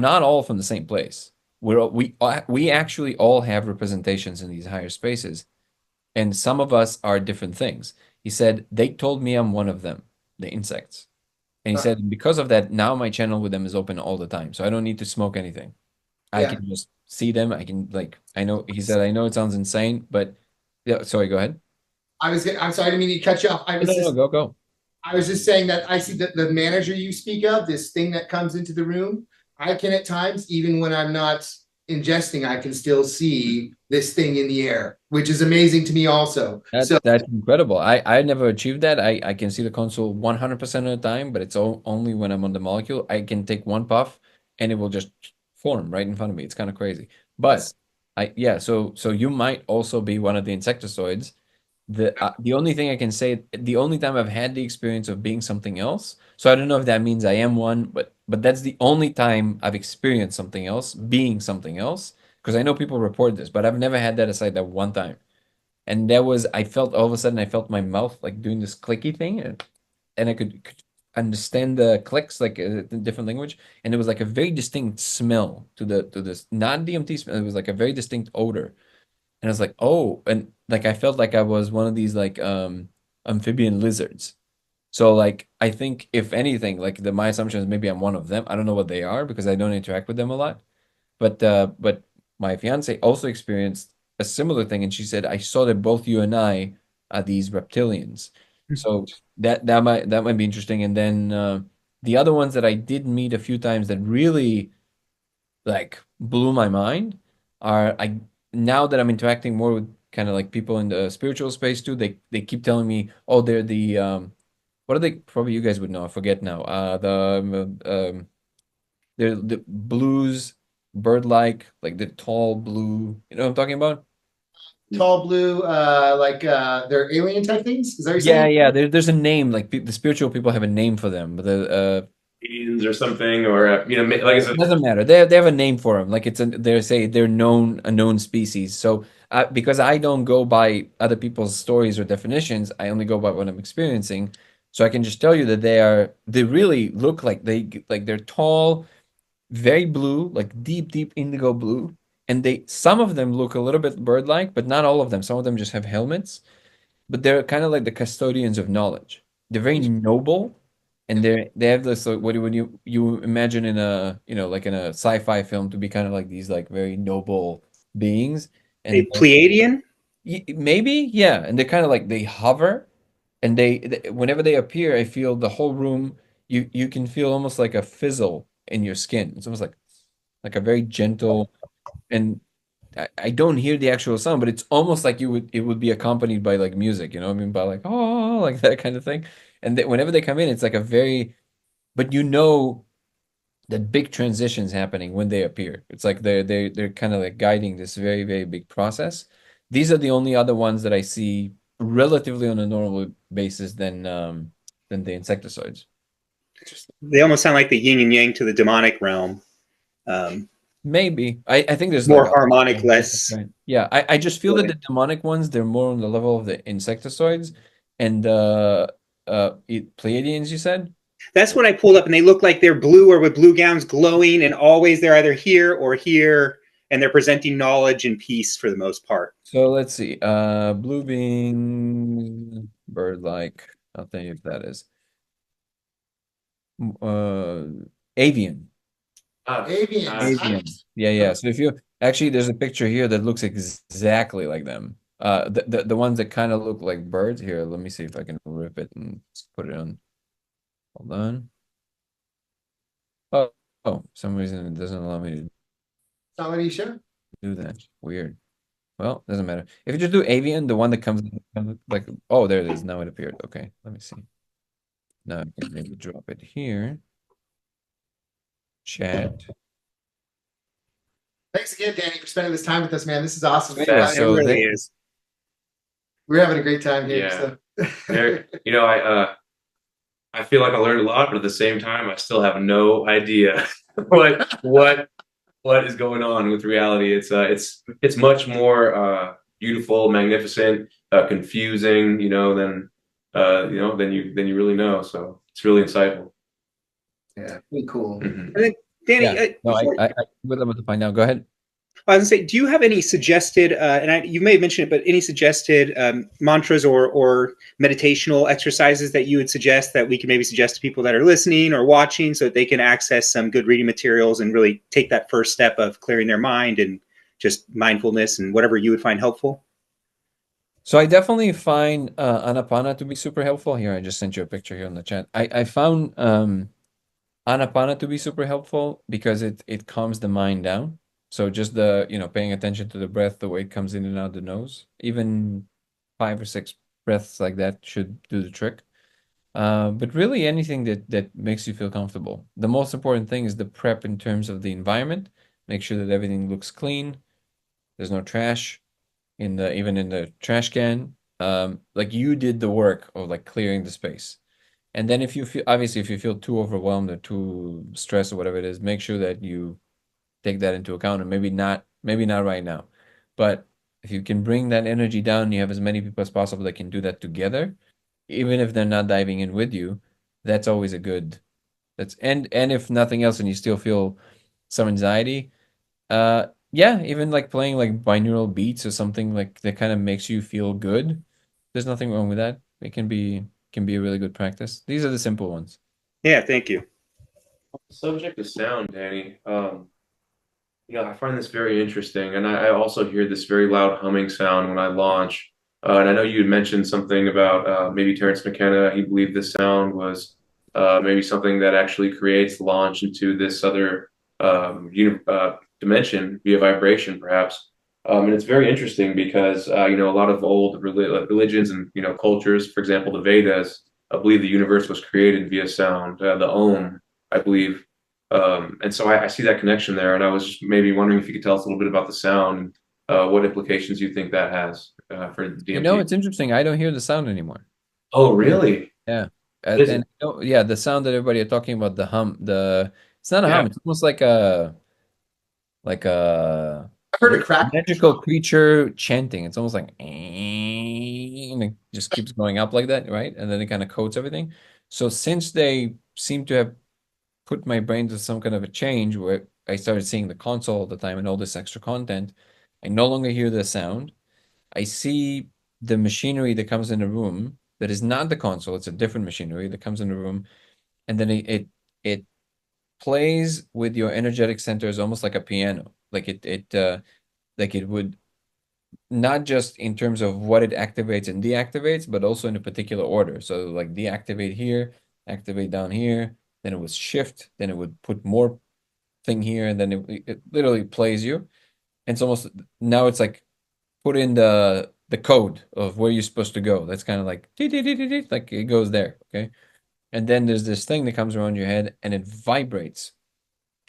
not all from the same place. We actually all have representations in these higher spaces, and some of us are different things. He said, they told me I'm one of them, the insects. And he uh, said, because of that, now my channel with them is open all the time. So I don't need to smoke anything. I yeah. can just see them. I can I know, he said, I know it sounds insane, but yeah, sorry, go ahead. I'm sorry, I didn't mean to cut you off. No, no, no, go. I was just saying that I see the manager you speak of, this thing that comes into the room. I can at times, even when I'm not ingesting, I can still see this thing in the air, which is amazing to me also. So That's incredible. I never achieved that. I can see the console 100% of the time, but it's only when I'm on the molecule. I can take one puff and it will just form right in front of me. It's kind of crazy. But yes, yeah, so you might also be one of the insectoids. The only thing I can say, the only time I've had the experience of being something else, so I don't know if that means I am one, but that's the only time I've experienced something else, being something else, because I know people report this, but I've never had that aside that one time. And I felt all of a sudden I felt my mouth like doing this clicky thing, and I could understand the clicks like in different language, and it was like a very distinct smell to this not DMT smell. It was like a very distinct odor. And I was like, oh, and like I felt like I was one of these like amphibian lizards. So like I think if anything, like my assumption is maybe I'm one of them. I don't know what they are because I don't interact with them a lot. But my fiance also experienced a similar thing, and she said, I saw that both you and I are these reptilians. So that might be interesting. And then the other ones that I did meet a few times that really like blew my mind are I now that I'm interacting more with kind of like people in the spiritual space too, they keep telling me, oh, they're the what are they? Probably you guys would know. I forget now. They're the blues, bird-like, like the tall blue. You know what I'm talking about? tall blue, they're alien type things. Is that what you're Yeah, saying? yeah. There's a name. Like the spiritual people have a name for them. But Aliens or something, or like I it said, doesn't matter. They have a name for them. Like they're a known species. So because I don't go by other people's stories or definitions, I only go by what I'm experiencing. So I can just tell you that they really look like they're tall, very blue, like deep, deep indigo blue. And some of them look a little bit bird-like, but not all of them. Some of them just have helmets, but they're kind of like the custodians of knowledge. They're very noble, and they have this like, what you imagine in a like in a sci-fi film to be kind of like these like very noble beings, and A Pleiadian? maybe yeah, and they're kind of like they hover, and whenever they appear, I feel the whole room. You can feel almost like a fizzle in your skin. It's almost like a very gentle, and I don't hear the actual sound, but it's almost like it would be accompanied by like music, you know what I mean? By like oh like that kind of thing. And whenever they come in, it's like but that big transitions happening when they appear. It's like they're kind of like guiding this very, very big process. These are the only other ones that I see relatively on a normal basis than the insectoids. They almost sound like the yin and yang to the demonic realm. Um, Maybe. I think there's like More a harmonic, less. right. Yeah, I just feel that the demonic ones, they're more on the level of the insectoids and Pleiadians, you said? That's when I pulled up, and they look like they're blue or with blue gowns glowing, and always they're either here or here, and they're presenting knowledge and peace for the most part. So let's see. Blue bean, bird-like. I'll tell you if that is. Avian. Avians. Avian. Yeah, yeah. So if you actually, there's a picture here that looks exactly like them. The ones that kind of look like birds. Here, let me see if I can rip it and put it on. Hold on. Oh, for some reason it doesn't allow me to Somebody sure? do that. Weird. Well, doesn't matter. If you just do avian, the one that comes like, oh, there it is. Now it appeared. Okay, let me see. Now I can maybe drop it here. Chat. Thanks again, Danny, for spending this time with us, man. This is awesome. Yeah, so it really they- is. We're having a great time here. Yeah. So. You know, I feel like I learned a lot, but at the same time, I still have no idea what is going on with reality. It's much more beautiful, magnificent, confusing, you know, than you really know. So it's really insightful. Yeah, really cool. Mhm. Danny, Yeah. No, I would love to find out. Go ahead. I was going to say, do you have any suggested, you may have mentioned it, but any suggested mantras or meditational exercises that you would suggest that we can maybe suggest to people that are listening or watching so that they can access some good reading materials and really take that first step of clearing their mind and just mindfulness and whatever you would find helpful? So I definitely find Anapana to be super helpful. Here, I just sent you a picture here on the chat. I found Anapana to be super helpful because it calms the mind down. So just paying attention to the breath, the way it comes in and out the nose, even 5 or 6 breaths like that should do the trick. But really anything that makes you feel comfortable. The most important thing is the prep in terms of the environment. Make sure that everything looks clean. There's no trash even in the trash can. Like you did the work of like clearing the space. And then if you feel too overwhelmed or too stressed or whatever it is, make sure that you take that into account, and maybe not right now. But if you can bring that energy down, you have as many people as possible that can do that together, even if they're not diving in with you, that's always a good and if nothing else and you still feel some anxiety, yeah, even like playing like binaural beats or something like that kind of makes you feel good. There's nothing wrong with that. It can be a really good practice. These are the simple ones. Yeah, thank you. Subject of sound, Danny. I find this very interesting, and I also hear this very loud humming sound when I launch. And I know you had mentioned something about maybe Terrence McKenna. He believed this sound was maybe something that actually creates launch into this other dimension via vibration, perhaps. And it's very interesting because a lot of old religions and cultures, for example, the Vedas, I believe the universe was created via sound. The Om, I believe. And so I see that connection there, and I was just maybe wondering if you could tell us a little bit about the sound and what implications you think that has for DMT. It's interesting. I don't hear the sound anymore. Oh, really? Yeah. What is And yeah, the sound that everybody are talking about, the hum, it's not a Yeah. hum, it's almost like a I've heard a crack. magical creature chanting. It's almost like and it just keeps going up like that, right? And then it kind of coats everything. So since they seem to have put my brain to some kind of a change where I started seeing the console all the time and all this extra content, I no longer hear the sound. I see the machinery that comes in the room that is not the console, it's a different machinery that comes in the room, and then it plays with your energetic centers almost like a piano. Like it would, not just in terms of what it activates and deactivates, but also in a particular order. So like deactivate here, activate down here, then it would shift, then it would put more thing here, and then it literally plays you. And it's almost, now it's like put in the code of where you're supposed to go. That's kind of like like it goes there, okay? And then there's this thing that comes around your head and it vibrates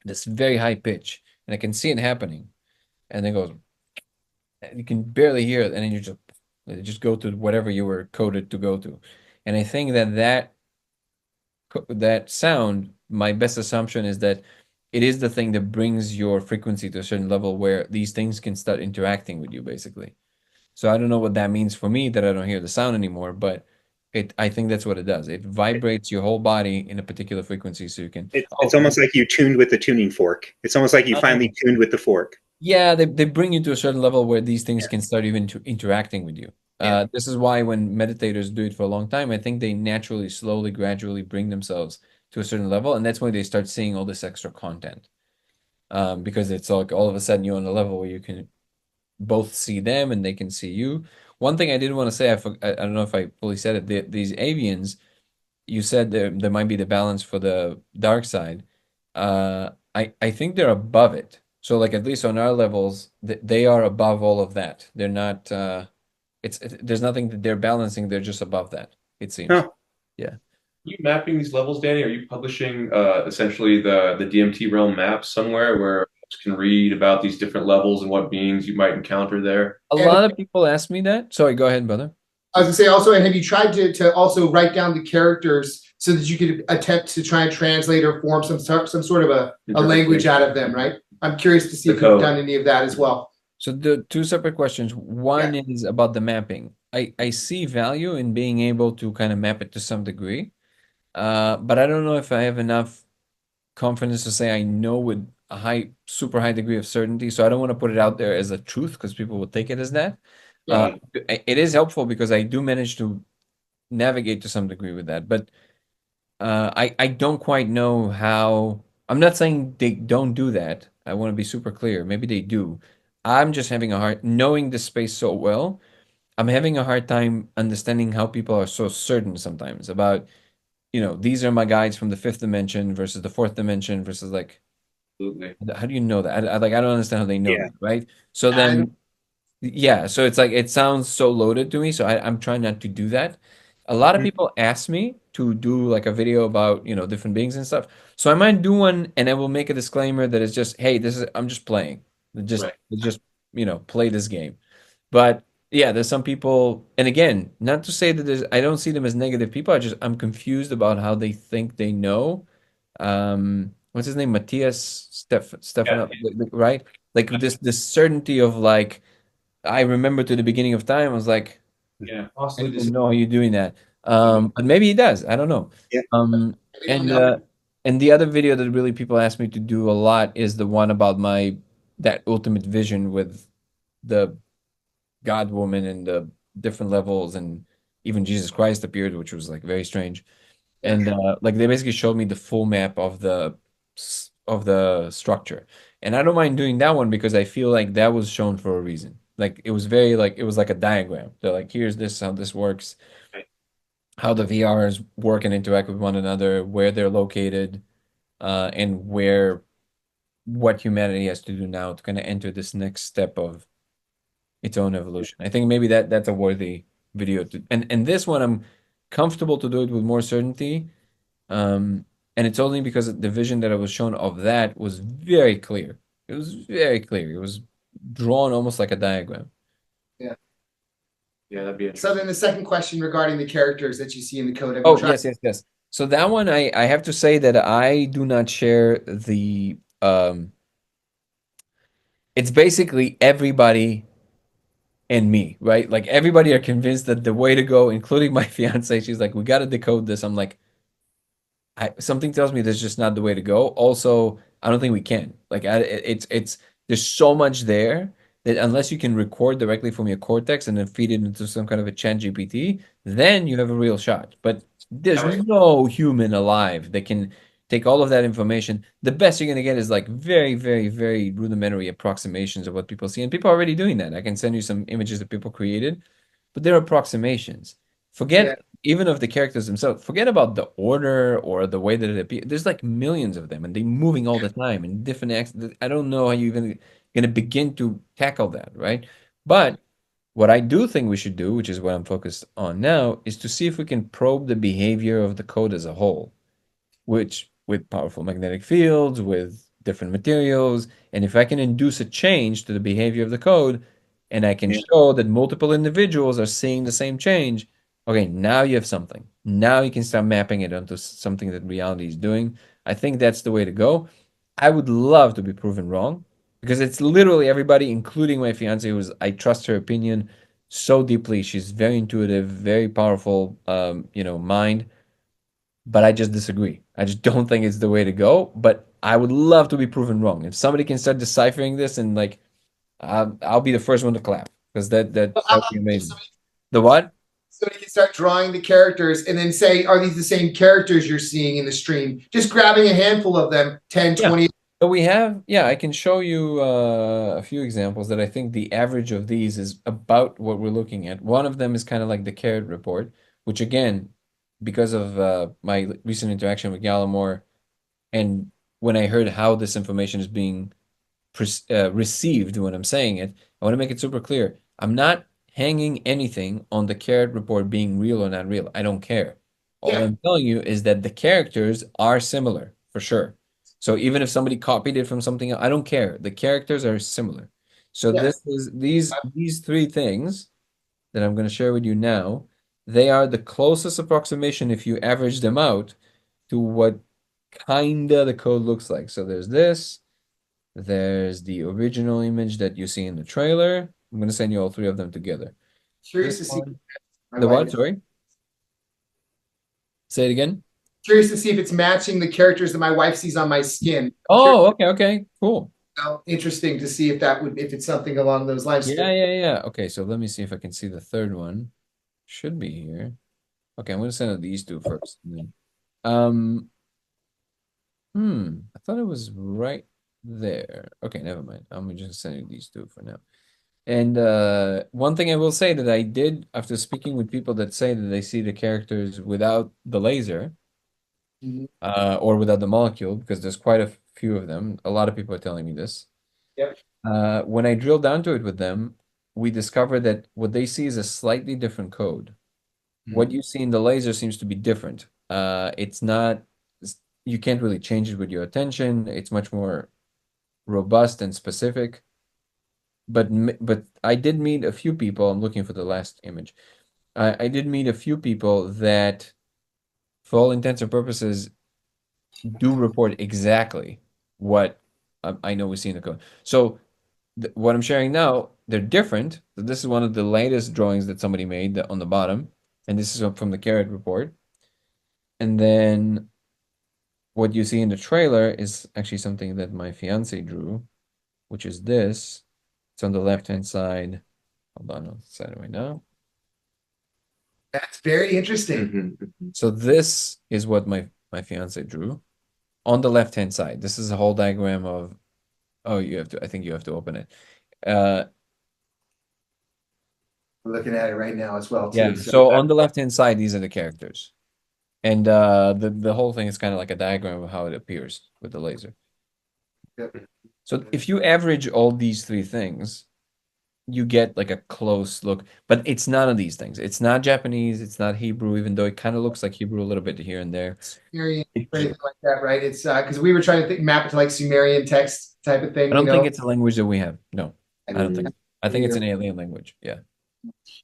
this very high pitch, and I can see it happening, and then it goes, you can barely hear it, and then you just go to whatever you were coded to go to. And I think that sound, my best assumption is that it is the thing that brings your frequency to a certain level where these things can start interacting with you, basically. So I don't know what that means for me, that I don't hear the sound anymore, but I think that's what it does. It vibrates your whole body in a particular frequency, so you can. It's almost like you tuned with the tuning fork. It's almost like you finally tuned with the fork. Yeah, they bring you to a certain level where these things can start even interacting with you. This is why when meditators do it for a long time, I think they naturally, slowly, gradually bring themselves to a certain level, and that's when they start seeing all this extra content. Because it's like all of a sudden you're on a level where you can both see them and they can see you. One thing I did want to say, I don't know if I fully said it. These avians, you said there might be the balance for the dark side. I think they're above it. So like at least on our levels, they are above all of that. They're not. There's nothing that they're balancing. They're just above that. It seems. Huh. Yeah. Are you mapping these levels, Danny? Are you publishing essentially the DMT realm maps somewhere where folks can read about these different levels and what beings you might encounter there? A lot of people ask me that. Sorry, go ahead, brother. I was gonna say also, and have you tried to also write down the characters so that you could attempt to try and translate or form some sort of a language out of them, right? I'm curious to see if you've done any of that as well. So the two separate questions. One is about the mapping. I see value in being able to kind of map it to some degree, but I don't know if I have enough confidence to say I know with a super high degree of certainty. So I don't want to put it out there as a truth because people would take it as that. It is helpful because I do manage to navigate to some degree with that, but I don't quite know how. I'm not saying they don't do that. I want to be super clear. Maybe they do. I'm just having a hard knowing the space so well. I'm having a hard time understanding how people are so certain sometimes about, these are my guides from the fifth dimension versus the fourth dimension versus like, Absolutely. how do you know that? I don't understand how they know Yeah. that, right? So then, yeah, so it's like it sounds so loaded to me, so I'm trying not to do that. A lot of people ask me to do like a video about, different beings and stuff. So I might do one and I will make a disclaimer that is just, hey, I'm just playing. Just, play this game. But yeah, there's some people, and again, not to say that I don't see them as negative people. I'm confused about how they think they know. What's his name? Matthias Stefan, right? Like this certainty of like, I remember to the beginning of time, I was like, Yeah, I possibly don't know how you're doing that. But maybe he does. I don't know. Yeah. And and the other video that really people ask me to do a lot is the one about that ultimate vision with the God woman and the different levels, and even Jesus Christ appeared, which was like very strange. And like they basically showed me the full map of the structure. And I don't mind doing that one because I feel like that was shown for a reason. Like it was it was like a diagram. They're like, here's this, how this works, how the VRs work and interact with one another, where they're located, and what humanity has to do now to kind of enter this next step of its own evolution. I think maybe that's a worthy video and this one I'm comfortable to do it with more certainty. And it's only because the vision that I was shown of that was very clear. It was very clear. It was drawn almost like a diagram. Yeah. Yeah, that'd be So then the second question regarding the characters that you see in the code. Oh, yes. So that one, I have to say that I do not share it's basically everybody and me, right? Like everybody are convinced that the way to go, including my fiance, she's like, we got to decode this. I'm like, something tells me that's just not the way to go. Also, I don't think we can. Like, there's so much there that unless you can record directly from your cortex and then feed it into some kind of a chat GPT, then you have a real shot. But there's no human alive that can take all of that information. The best you're gonna get is like very, very, very rudimentary approximations of what people see, and people are already doing that. I can send you some images that people created, but they're approximations. Forget even of the characters themselves. Forget about the order or the way that it appears. There's like millions of them, and they're moving all the time in different acts. I don't know how you even gonna begin to tackle that, right? But what I do think we should do, which is what I'm focused on now, is to see if we can probe the behavior of the code as a whole, which with powerful magnetic fields, with different materials, and if I can induce a change to the behavior of the code, and I can show that multiple individuals are seeing the same change, okay, now you have something. Now you can start mapping it onto something that reality is doing. I think that's the way to go. I would love to be proven wrong because it's literally everybody, including my fiance, I trust her opinion so deeply. She's very intuitive, very powerful, mind. But I just disagree. I just don't think it's the way to go. But I would love to be proven wrong. If somebody can start deciphering this, and like, I'll be the first one to clap because that would be If amazing. The what? somebody can start drawing the characters and then say, are these the same characters you're seeing in the stream? Just grabbing a handful of them, 10, Yeah. 20. So we have, yeah, I can show you a few examples that I think the average of these is about what we're looking at. One of them is kind of like the carrot report, which again, because of my recent interaction with Gallimore, and when I heard how this information is being received when I'm saying it, I want to make it super clear. I'm not hanging anything on the carrot report being real or not real. I don't care. All Yeah. I'm telling you is that the characters are similar for sure. So even if somebody copied it from something else, I don't care. The characters are similar. So Yeah. this is these three things that I'm going to share with you now. They are the closest approximation if you average them out to what kinda the code looks like. So there's this. There's the original image that you see in the trailer. I'm going to send you all three of them together. Curious to This see. one. The what? Sorry? Say it again. Curious to see if it's matching the characters that my wife sees on my skin. Oh, okay, cool. Interesting to see if if it's something along those lines. Yeah. Okay, so let me see if I can see the third one. Should be here. Okay, I'm going to send out these two first. Um, I thought it was right there. Okay, never mind. I'm just sending these two for now. And one thing I will say that I did after speaking with people that say that they see the characters without the laser, or without the molecule, because there's quite a few of them. A lot of people are telling me this. Yep. When I drill down to it with them, we discover that what they see is a slightly different code. What you see in the laser seems to be different. It's not, you can't really change it with your attention. It's much more robust and specific. But I did meet a few people. I'm looking for the last image. I did meet a few people that, for all intents and purposes, do report exactly what I know we see in the code. So what I'm sharing now, they're different. This is one of the latest drawings that somebody made on the bottom, and this is from the carrot report. And then what you see in the trailer is actually something that my fiance drew, which is this. It's on the left-hand side. Hold on, I'll set it right now. That's very interesting. So this is what my fiance drew on the left-hand side. This is a whole diagram of, oh, I think you have to open it. We're looking at it right now as well, too. Yeah, so on the left-hand side, these are the characters. And the whole thing is kind of like a diagram of how it appears with the laser. Yep. So if you average all these three things, you get like a close look, but it's none of these things. It's not Japanese, it's not Hebrew, even though it kind of looks like Hebrew a little bit here and there. Sumerian, anything like that, right? It's because we were trying to map it to like Sumerian text type of thing. I don't think it's a language that we have. No, I don't think. Mm. I think it's an alien language. Yeah.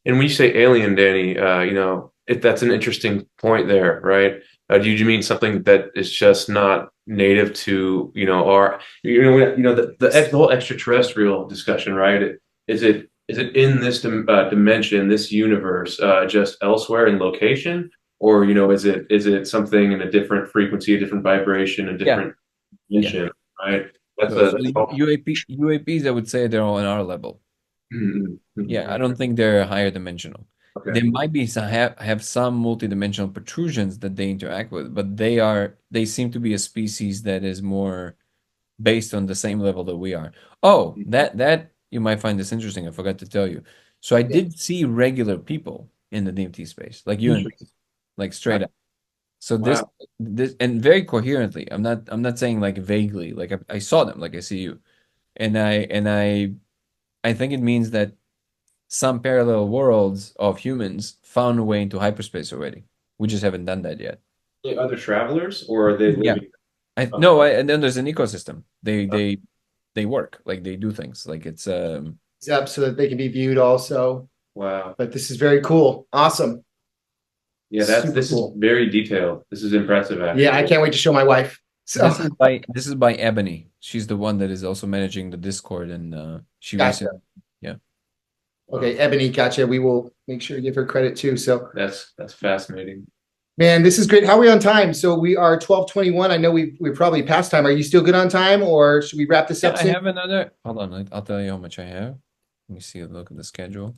And when you say alien, Danny, that's an interesting point there, right? Do you mean something that is just not native to, our, the whole extraterrestrial discussion, right? Is it in this dimension, this universe, just elsewhere in location, or is it something in a different frequency, a different vibration, a different dimension, right? That's UAPs, I would say they're on our level. Yeah, I don't think they're higher dimensional. Okay. They might be have some multidimensional protrusions that they interact with, but they seem to be a species that is more based on the same level that we are. Oh, that you might find this interesting. I forgot to tell you. So I did see regular people in the DMT space, like you and me, like straight up. So this and very coherently. I'm not saying like vaguely, like I saw them, like I see you, and I think it means that some parallel worlds of humans found a way into hyperspace already. We just haven't done that yet. Other travelers, or are they living? No, and then there's an ecosystem. They work, like they do things, like it's up so that they can be viewed also. Wow. But this is very cool. Awesome. Yeah, this is very detailed. This is impressive, actually. Yeah, I can't wait to show my wife. So this is by Ebony. She's the one that is also managing the Discord, and she Gotcha. yeah. Okay, Ebony, gotcha. We will make sure to give her credit too. So That's fascinating. man, this is great. How are we on time? So we are 12:21. I know we're probably past time. Are you still good on time, or should we wrap this Yeah, up I soon? have another. Hold on, I'll tell you how much I have. Let me see a look at the schedule.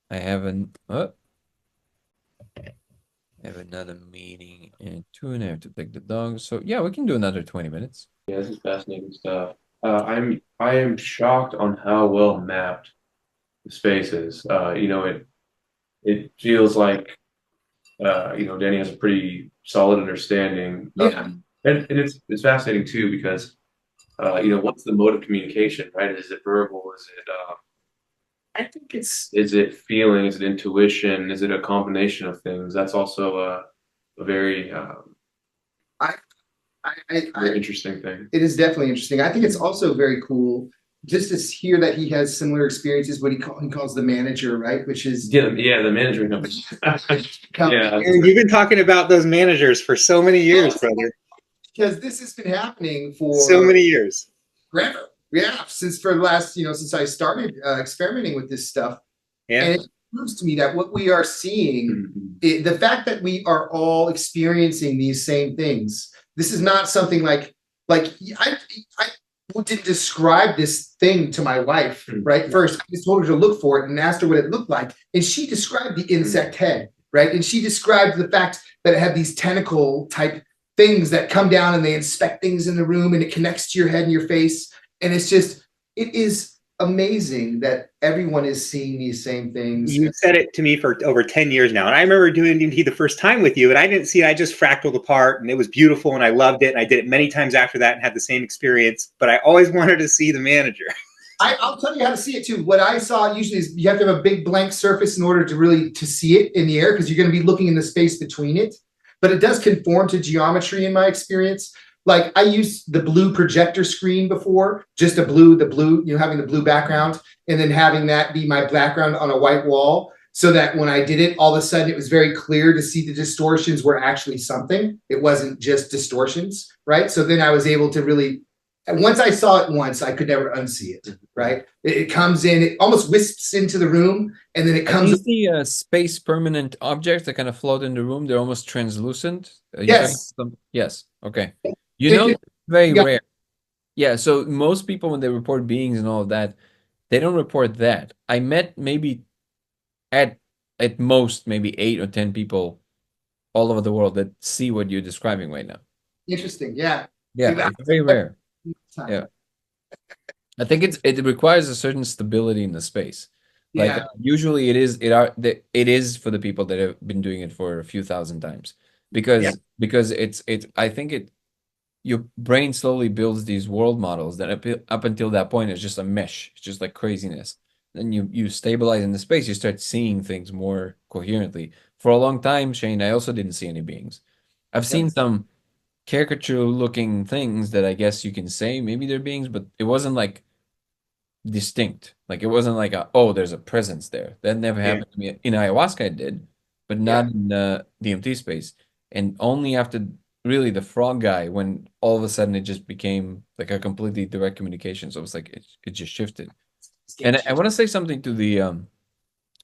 I have I have another meeting in 2 and I have to take the dog. So yeah, we can do another 20 minutes. Yeah, this is fascinating stuff. I am shocked on how well mapped the space is. It feels like Danny has a pretty solid understanding. Yeah. And it's fascinating too because what's the mode of communication, right? Is it verbal? Is it I think is it feeling? Is it intuition? Is it a combination of things? That's also a very I, very interesting thing. it is definitely interesting. I think it's also very cool just to hear that he has similar experiences. What he calls the manager, right? Which is Yeah, the management company. Yeah, And you've been talking about those managers for so many years, brother. because this has been happening So for many years. forever. Yeah, since for the last, since I started experimenting with this stuff. Yeah. And it proves to me that what we are seeing, Mhm. the fact that we are all experiencing these same things, this is not something like I didn't describe this thing to my wife, right? First, I just told her to look for it and asked her what it looked like. And she described the insect head, right? And she described the fact that it had these tentacle type things that come down and they inspect things in the room and it connects to your head and your face. And it is amazing that everyone is seeing these same things. You said it to me for over 10 years now. And I remember doing DMT the first time with you, and I didn't see it. I just fractaled apart, and it was beautiful, and I loved it. And I did it many times after that and had the same experience. But I always wanted to see the manager. I'll tell you how to see it too. What I saw usually is you have to have a big blank surface in order to really to see it in the air because you're going to be looking in the space between it. But it does conform to geometry in my experience. Like I used the blue projector screen before, just the blue, having the blue background and then having that be my background on a white wall so that when I did it, all of a sudden it was very clear to see the distortions were actually something. It wasn't just distortions, right? So then I was able to really, once I saw it once, I could never unsee it, right? It comes in, it almost wisps into the room and then it comes. You see space permanent objects that kind of float in the room. They're almost translucent. Yes. Yes. Okay. Very Yeah. rare. Yeah, so most people when they report beings and all of that, they don't report that. I met maybe at most maybe 8 or 10 people all over the world that see what you're describing right now. Interesting. Yeah. Yeah, it's very rare. Yeah. I think it requires a certain stability in the space. Like Yeah. usually it is for the people that have been doing it for a few thousand times because it's I think your brain slowly builds these world models that up until that point is just a mesh. It's just like craziness. Then you stabilize in the space, you start seeing things more coherently. For a long time, Shane, I also didn't see any beings. I've seen some caricature looking things that I guess you can say maybe they're beings, but it wasn't like distinct. Like it wasn't like oh, there's a presence there. That never happened to me. In ayahuasca it did, but not in DMT space. And only after really the frog guy when all of a sudden it just became like a completely direct communication. So it was like it just shifted. And I want to say something to the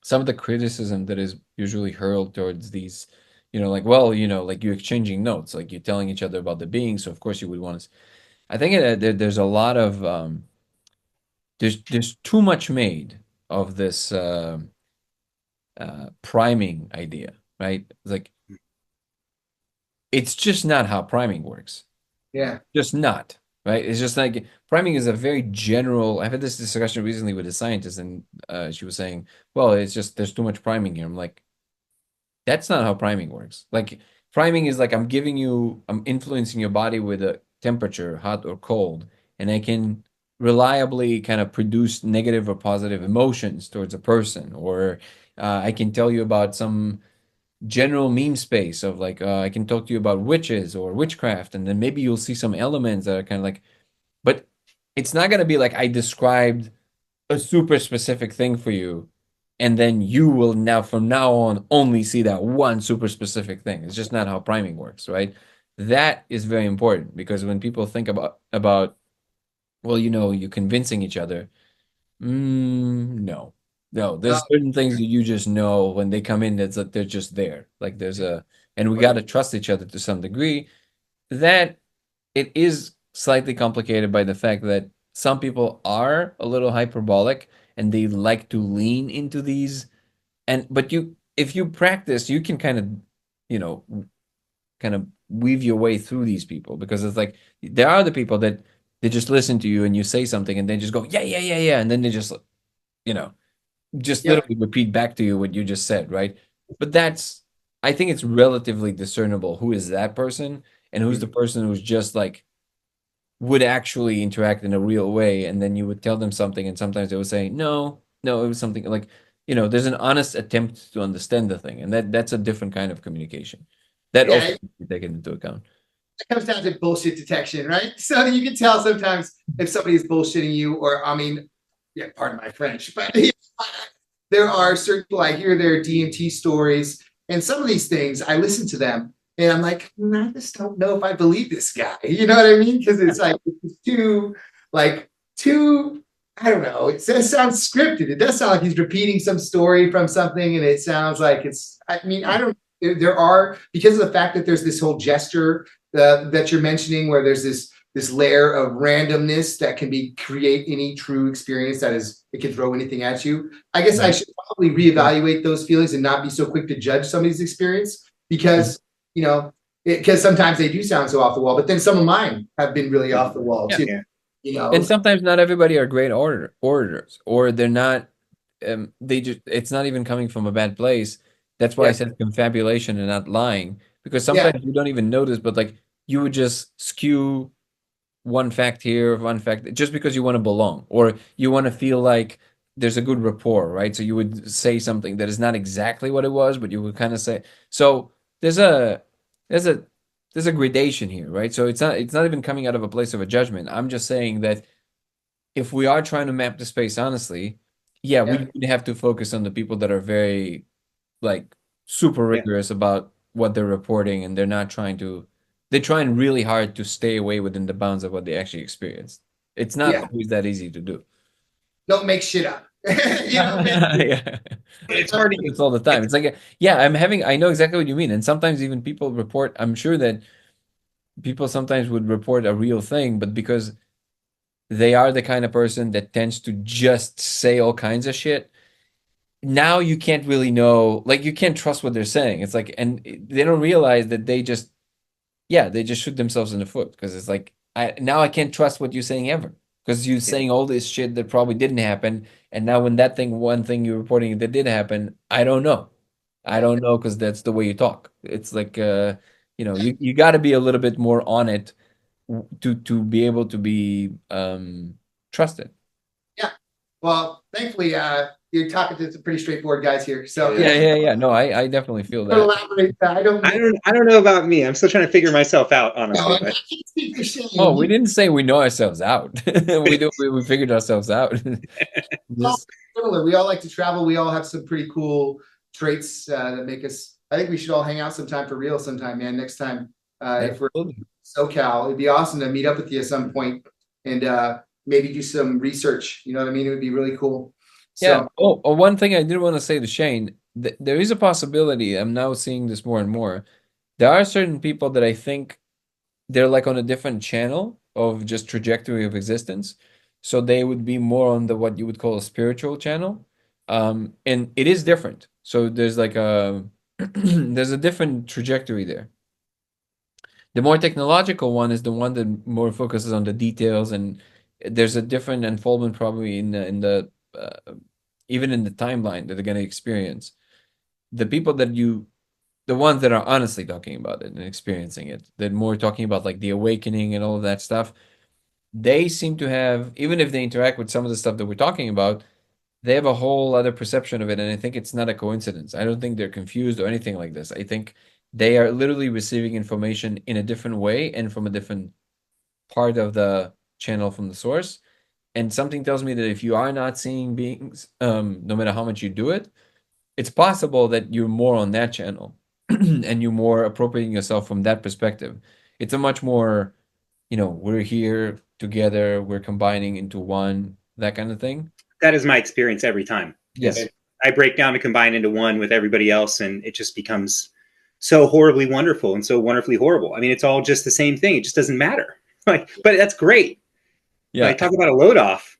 some of the criticism that is usually hurled towards these, like, well, like you exchanging notes, like you're telling each other about the being, so of course you would want to. I think there's a lot of there's too much made of this priming idea, right? It's like it's just not how priming works. Yeah. Just not, right? It's just like priming is a very general. I've had this discussion recently with a scientist, and she was saying, well, it's just there's too much priming here. I'm like, that's not how priming works. Like priming is like I'm influencing your body with a temperature, hot or cold, and I can reliably kind of produce negative or positive emotions towards a person, or I can tell you about some general meme space of like I can talk to you about witches or witchcraft, and then maybe you'll see some elements that are kind of like, but it's not gonna be like I described a super specific thing for you, and then you will now from now on only see that one super specific thing. It's just not how priming works, right? That is very important because when people think about well, you're convincing each other. No. No, No. there's certain things that you just know when they come in, that's like they're just there. Like there's a, and we got to trust each other to some degree. That it is slightly complicated by the fact that some people are a little hyperbolic and they like to lean into these. And but you, if you practice, you can kind of, you know, kind of weave your way through these people, because it's like there are the people that they just listen to you and you say something and they just go, yeah, yeah, yeah, yeah, and then they just, you know, just Yep. literally repeat back to you what you just said, right? But that's, I think it's relatively discernible who is that person and who's the person who's just like would actually interact in a real way, and then you would tell them something and sometimes they would say no, no, it was something like, you know, there's an honest attempt to understand the thing, and that's a different kind of communication that Yeah, also it needs to be taken into account. comes down to bullshit detection, right? So you can tell sometimes if somebody is bullshitting you, or I mean, yeah, pardon my French, but there are certain people, I hear their DMT stories, and some of these things I listen to them and I'm like, I just don't know if I believe this guy. You know what I mean? Because it's like it's too, like too. I don't know. It sounds scripted. It does sound like he's repeating some story from something, and it sounds like it's. I mean, I don't. There are, because of the fact that there's this whole gesture that you're mentioning, where there's this layer of randomness that can be create any true experience, that is, it can throw anything at you. I guess I should probably reevaluate those feelings and not be so quick to judge somebody's experience, because you know, because sometimes they do sound so off the wall, but then some of mine have been really off the wall Yeah. too. Yeah. You know, And sometimes not everybody are great orators, or they're not. They just, it's not even coming from a bad place. That's why I yeah, said confabulation and not lying, because yeah, sometimes you don't even notice, but like you would just skew one fact here, one fact, just because you want to belong or you want to feel like there's a good rapport, right? So you would say something that is not exactly what it was, but you would kind of say. So there's a there's a there's a gradation here, right? So it's not even coming out of a place of a judgment. I'm just saying that if we are trying to map the space honestly, yeah, we yeah, would have to focus on the people that are very like super Yeah. rigorous about what they're reporting, and they're trying really hard to stay away within the bounds of what they actually experienced. It's not yeah. always that easy to do. Don't make shit up. You know, Yeah. It's hard to It's all the time. It's like, yeah, I know exactly what you mean. And sometimes even people report, I'm sure that people sometimes would report a real thing, but because they are the kind of person that tends to just say all kinds of shit, now you can't really know, like you can't trust what they're saying. It's like, and they don't realize that they just, yeah, they just shoot themselves in the foot, because it's like, I can't trust what you're saying ever, because you're yeah. saying all this shit that probably didn't happen, and now when that thing, one thing you're reporting that did happen, I don't know. I yeah, don't know, because that's the way you talk. It's like, you got to be a little bit more on it to be able to be trusted. yeah. Well, thankfully, you're talking to some pretty straightforward guys here. So Yeah, yeah, yeah, yeah. No, I definitely feel don't that. elaborate. I don't know. I don't know about me. I'm still trying to figure myself out, No, honestly. I But can't speak for Shane. Oh, we didn't say we know ourselves out. We figured ourselves out. All Just similar. We all like to travel. We all have some pretty cool traits that make us. I think we should all hang out sometime for real sometime, man. Next time, if we're absolutely. SoCal, it'd be awesome to meet up with you at some point and maybe do some research. You know what I mean? It would be really cool. Yeah. So One thing I did want to say to Shane, there is a possibility. I'm now seeing this more and more. There are certain people that I think they're like on a different channel of just trajectory of existence. So they would be more on the what you would call a spiritual channel. And it is different. So there's like a there's a different trajectory there. The more technological one is the one that more focuses on the details, and there's a different unfoldment probably even in the timeline that they're going to experience. The people the ones that are honestly talking about it and experiencing it, that more talking about like the awakening and all of that stuff, they seem to have, even if they interact with some of the stuff that we're talking about, they have a whole other perception of it, and I think it's not a coincidence. I don't think they're confused or anything like this. I think they are literally receiving information in a different way and from a different part of the channel from the source. And something tells me that if you are not seeing beings, no matter how much you do it, it's possible that you're more on that channel and you're more appropriating yourself from that perspective. It's a much more, we're here together, we're combining into one, that kind of thing. That is my experience every time. Yes. I break down to combine into one with everybody else, and it just becomes so horribly wonderful and so wonderfully horrible. I mean, it's all just the same thing. It just doesn't matter. Like, but that's great. Yeah. Like, talk about a load off.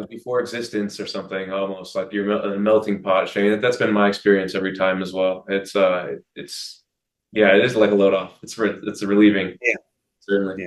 Before existence or something, almost like you're in a melting pot. Shane, that's been my experience every time as well. Yeah, it is like a load off. It's relieving. Yeah, certainly.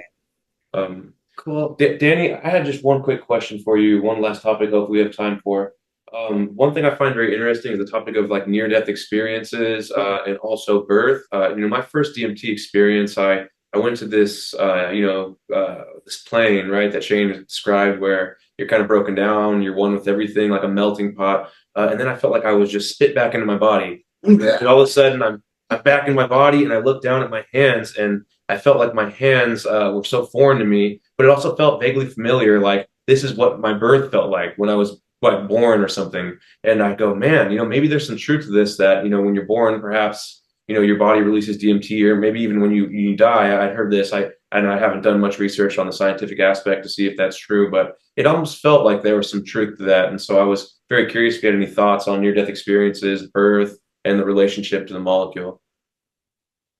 Yeah. Cool. Danny, I had just one quick question for you. One last topic, hopefully we have time for. One thing I find very interesting is the topic of like near-death experiences and also birth. My first DMT experience, I went to this, this plane, right, that Shane described, where you're kind of broken down, you're one with everything, like a melting pot, and then I felt like I was just spit back into my body. Yeah. And all of a sudden, I'm back in my body, and I looked down at my hands, and I felt like my hands were so foreign to me, but it also felt vaguely familiar, like this is what my birth felt like when I was like born or something. And I go, man, maybe there's some truth to this, that when you're born, perhaps your body releases DMT, or maybe even when you die. I'd heard this. I haven't done much research on the scientific aspect to see if that's true, but it almost felt like there was some truth to that. And so I was very curious if you had any thoughts on near-death experiences, birth, and the relationship to the molecule.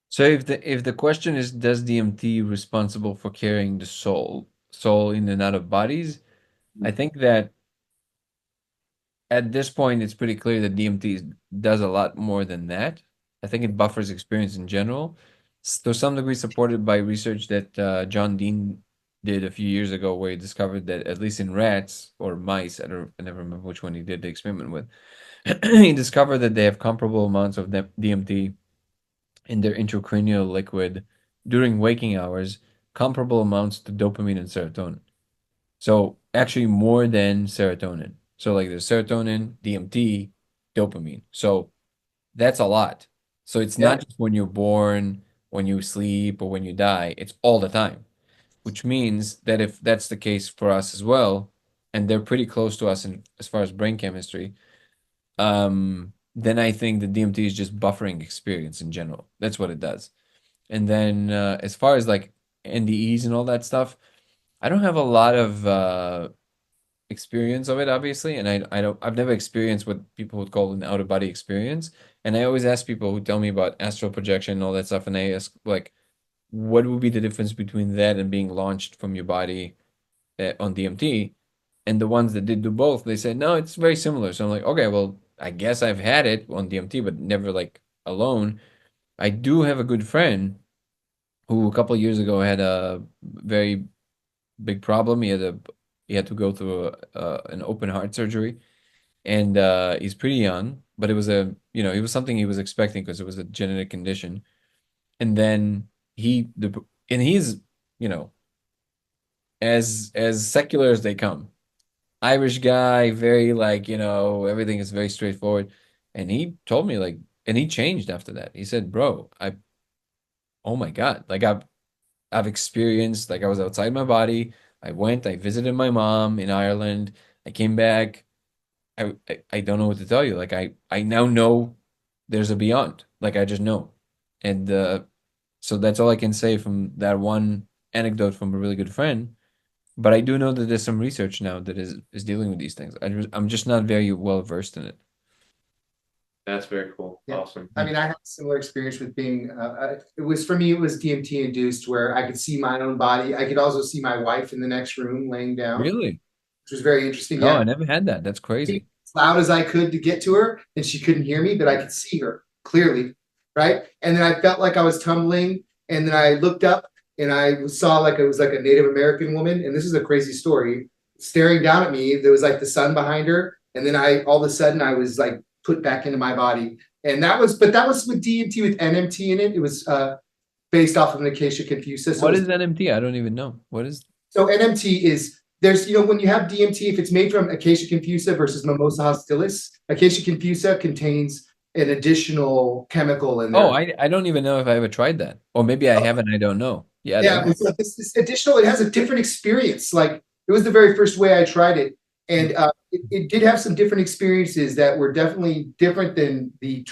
So if the question is, does DMT responsible for carrying the soul in and out of bodies? I think that at this point it's pretty clear that DMT does a lot more than that. I think it buffers experience in general, to some degree supported by research that John Dean did a few years ago, where he discovered that at least in rats or mice, I never remember which one he did the experiment with, he discovered that they have comparable amounts of DMT in their intracranial liquid during waking hours, comparable amounts to dopamine and serotonin. So actually more than serotonin. So like there's serotonin, DMT, dopamine. So that's a lot. So it's not just when you're born, when you sleep, or when you die, it's all the time. Which means that if that's the case for us as well, and they're pretty close to us as far as brain chemistry, then I think the DMT is just buffering experience in general. That's what it does. And then as far as like NDEs and all that stuff, I don't have a lot of experience of it, obviously, and I've never experienced what people would call an out of body experience. And I always ask people who tell me about astral projection and all that stuff, and I ask like, what would be the difference between that and being launched from your body on DMT? And the ones that did do both, they said, no, it's very similar. So I'm like, okay, well, I guess I've had it on DMT, but never like alone. I do have a good friend who a couple of years ago had a very big problem. He had to go through an open heart surgery, and he's pretty young, but it was it was something he was expecting because it was a genetic condition. And then he's as secular as they come. Irish guy, very like, everything is very straightforward. And he told me like, and he changed after that. He said, bro, oh my God, like I've experienced, like I was outside my body. I visited my mom in Ireland. I came back. I don't know what to tell you. Like I now know there's a beyond. Like I just know. And so that's all I can say from that one anecdote from a really good friend. But I do know that there's some research now that is dealing with these things. I'm just not very well versed in it. That's very cool. Yeah. Awesome. I mean, I had a similar experience with being, for me, it was DMT induced, where I could see my own body. I could also see my wife in the next room laying down. Really? Which was very interesting. Oh, Yeah. I never had that. That's crazy. As loud as I could to get to her, and she couldn't hear me, but I could see her clearly. Right. And then I felt like I was tumbling, and then I looked up and I saw like it was like a Native American woman. And this is a crazy story, staring down at me. There was like the sun behind her. And then all of a sudden I was like put back into my body. And that was with DMT with NMT in it. It was based off of an Acacia confusa. So what is NMT? I don't even know. What is? So NMT is, there's, when you have DMT, if it's made from Acacia confusa versus Mimosa hostilis, Acacia confusa contains an additional chemical in there. Oh, I don't even know if I ever tried that. Or maybe I haven't, I don't know. Yeah. Yeah, this additional, it has a different experience. Like it was the very first way I tried it. And it did have some different experiences that were definitely different than the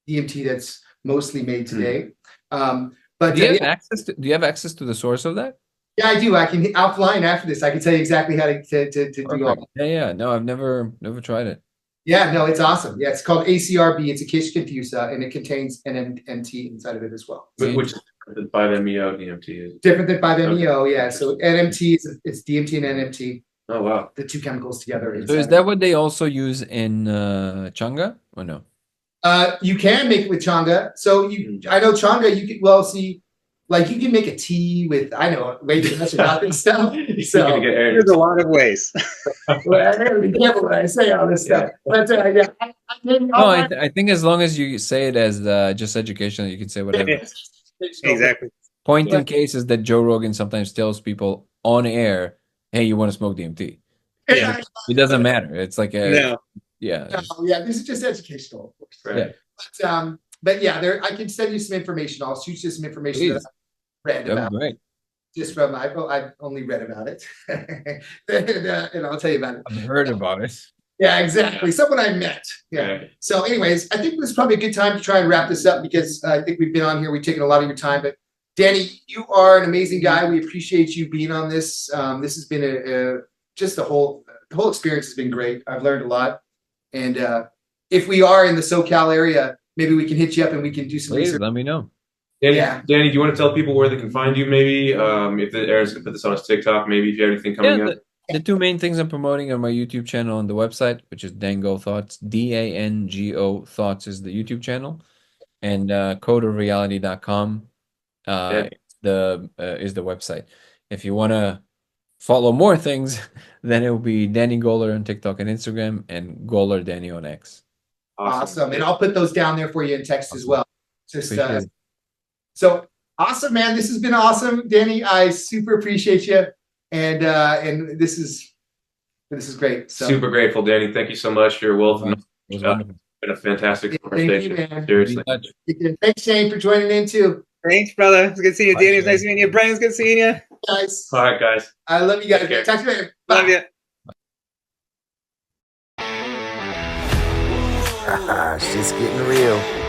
DMT that's mostly made today. But do you have access to the source of that? Yeah, I do. I can offline after this. I can tell you exactly how to do all Perfect. that. Yeah. No, I've never tried it. Yeah, no, it's awesome. Yeah, it's called ACRB. It's a Kish confusa, and it contains an NMT inside of it as well. Which is the 5-MeO DMT is. Different than 5-MeO, Okay. yeah. So NMT it's DMT and NMT, Oh wow. the two chemicals together. So is that what they also use in Changa or no? You can make it with changa. So I know changa. You can see, like you can make a tea with. I know way too much about this stuff. So There's a lot of ways. well, I gotta be careful when I say all this stuff. But yeah, No, I think as long as you say it as just educational, you can say whatever. Exactly. Point in case is that Joe Rogan sometimes tells people on air, "Hey, you want to smoke DMT?" Yeah. It doesn't matter. It's like No. yeah. No, yeah, this is just educational. Right. But yeah, I can send you some information. I'll shoot you some information that I read That'd about. be great. Just from I've only read about it, and I'll tell you about it. I've heard about it. Yeah, exactly. Someone I met. Yeah. Right. So, anyways, I think this is probably a good time to try and wrap this up because I think we've been on here. We've taken a lot of your time, but Danny, you are an amazing guy. We appreciate you being on this. This has been the whole experience has been great. I've learned a lot, and if we are in the SoCal area, maybe we can hit you up and we can do some Please research. let me know. Danny, Yeah. Danny, do you want to tell people where they can find you? Maybe if Aaron's gonna put this on his TikTok, maybe if you have anything coming up. The two main things I'm promoting are my YouTube channel and the website, which is Dango Thoughts. DANGO Thoughts is the YouTube channel, and codeofreality.com is the website. If you want to follow more things, then it will be Danny Goler on TikTok and Instagram, and Goler Danny on X. Awesome. And I'll put those down there for you in text as well. Just so awesome, man. This has been awesome, Danny. I super appreciate you, and this is great. So. Super grateful, Danny. Thank you so much. You're a wealth of knowledge. It was wonderful. Been a fantastic Thank you, conversation. man. Seriously. Thanks, Shane, for joining in too. Thanks, brother. It's good seeing you. Bye, Danny, it's Shane. nice meeting you. Brian, it's good seeing you. Guys, All right, guys. I love you guys. Take care. Talk to you later. Bye. Love you. Shit's getting real.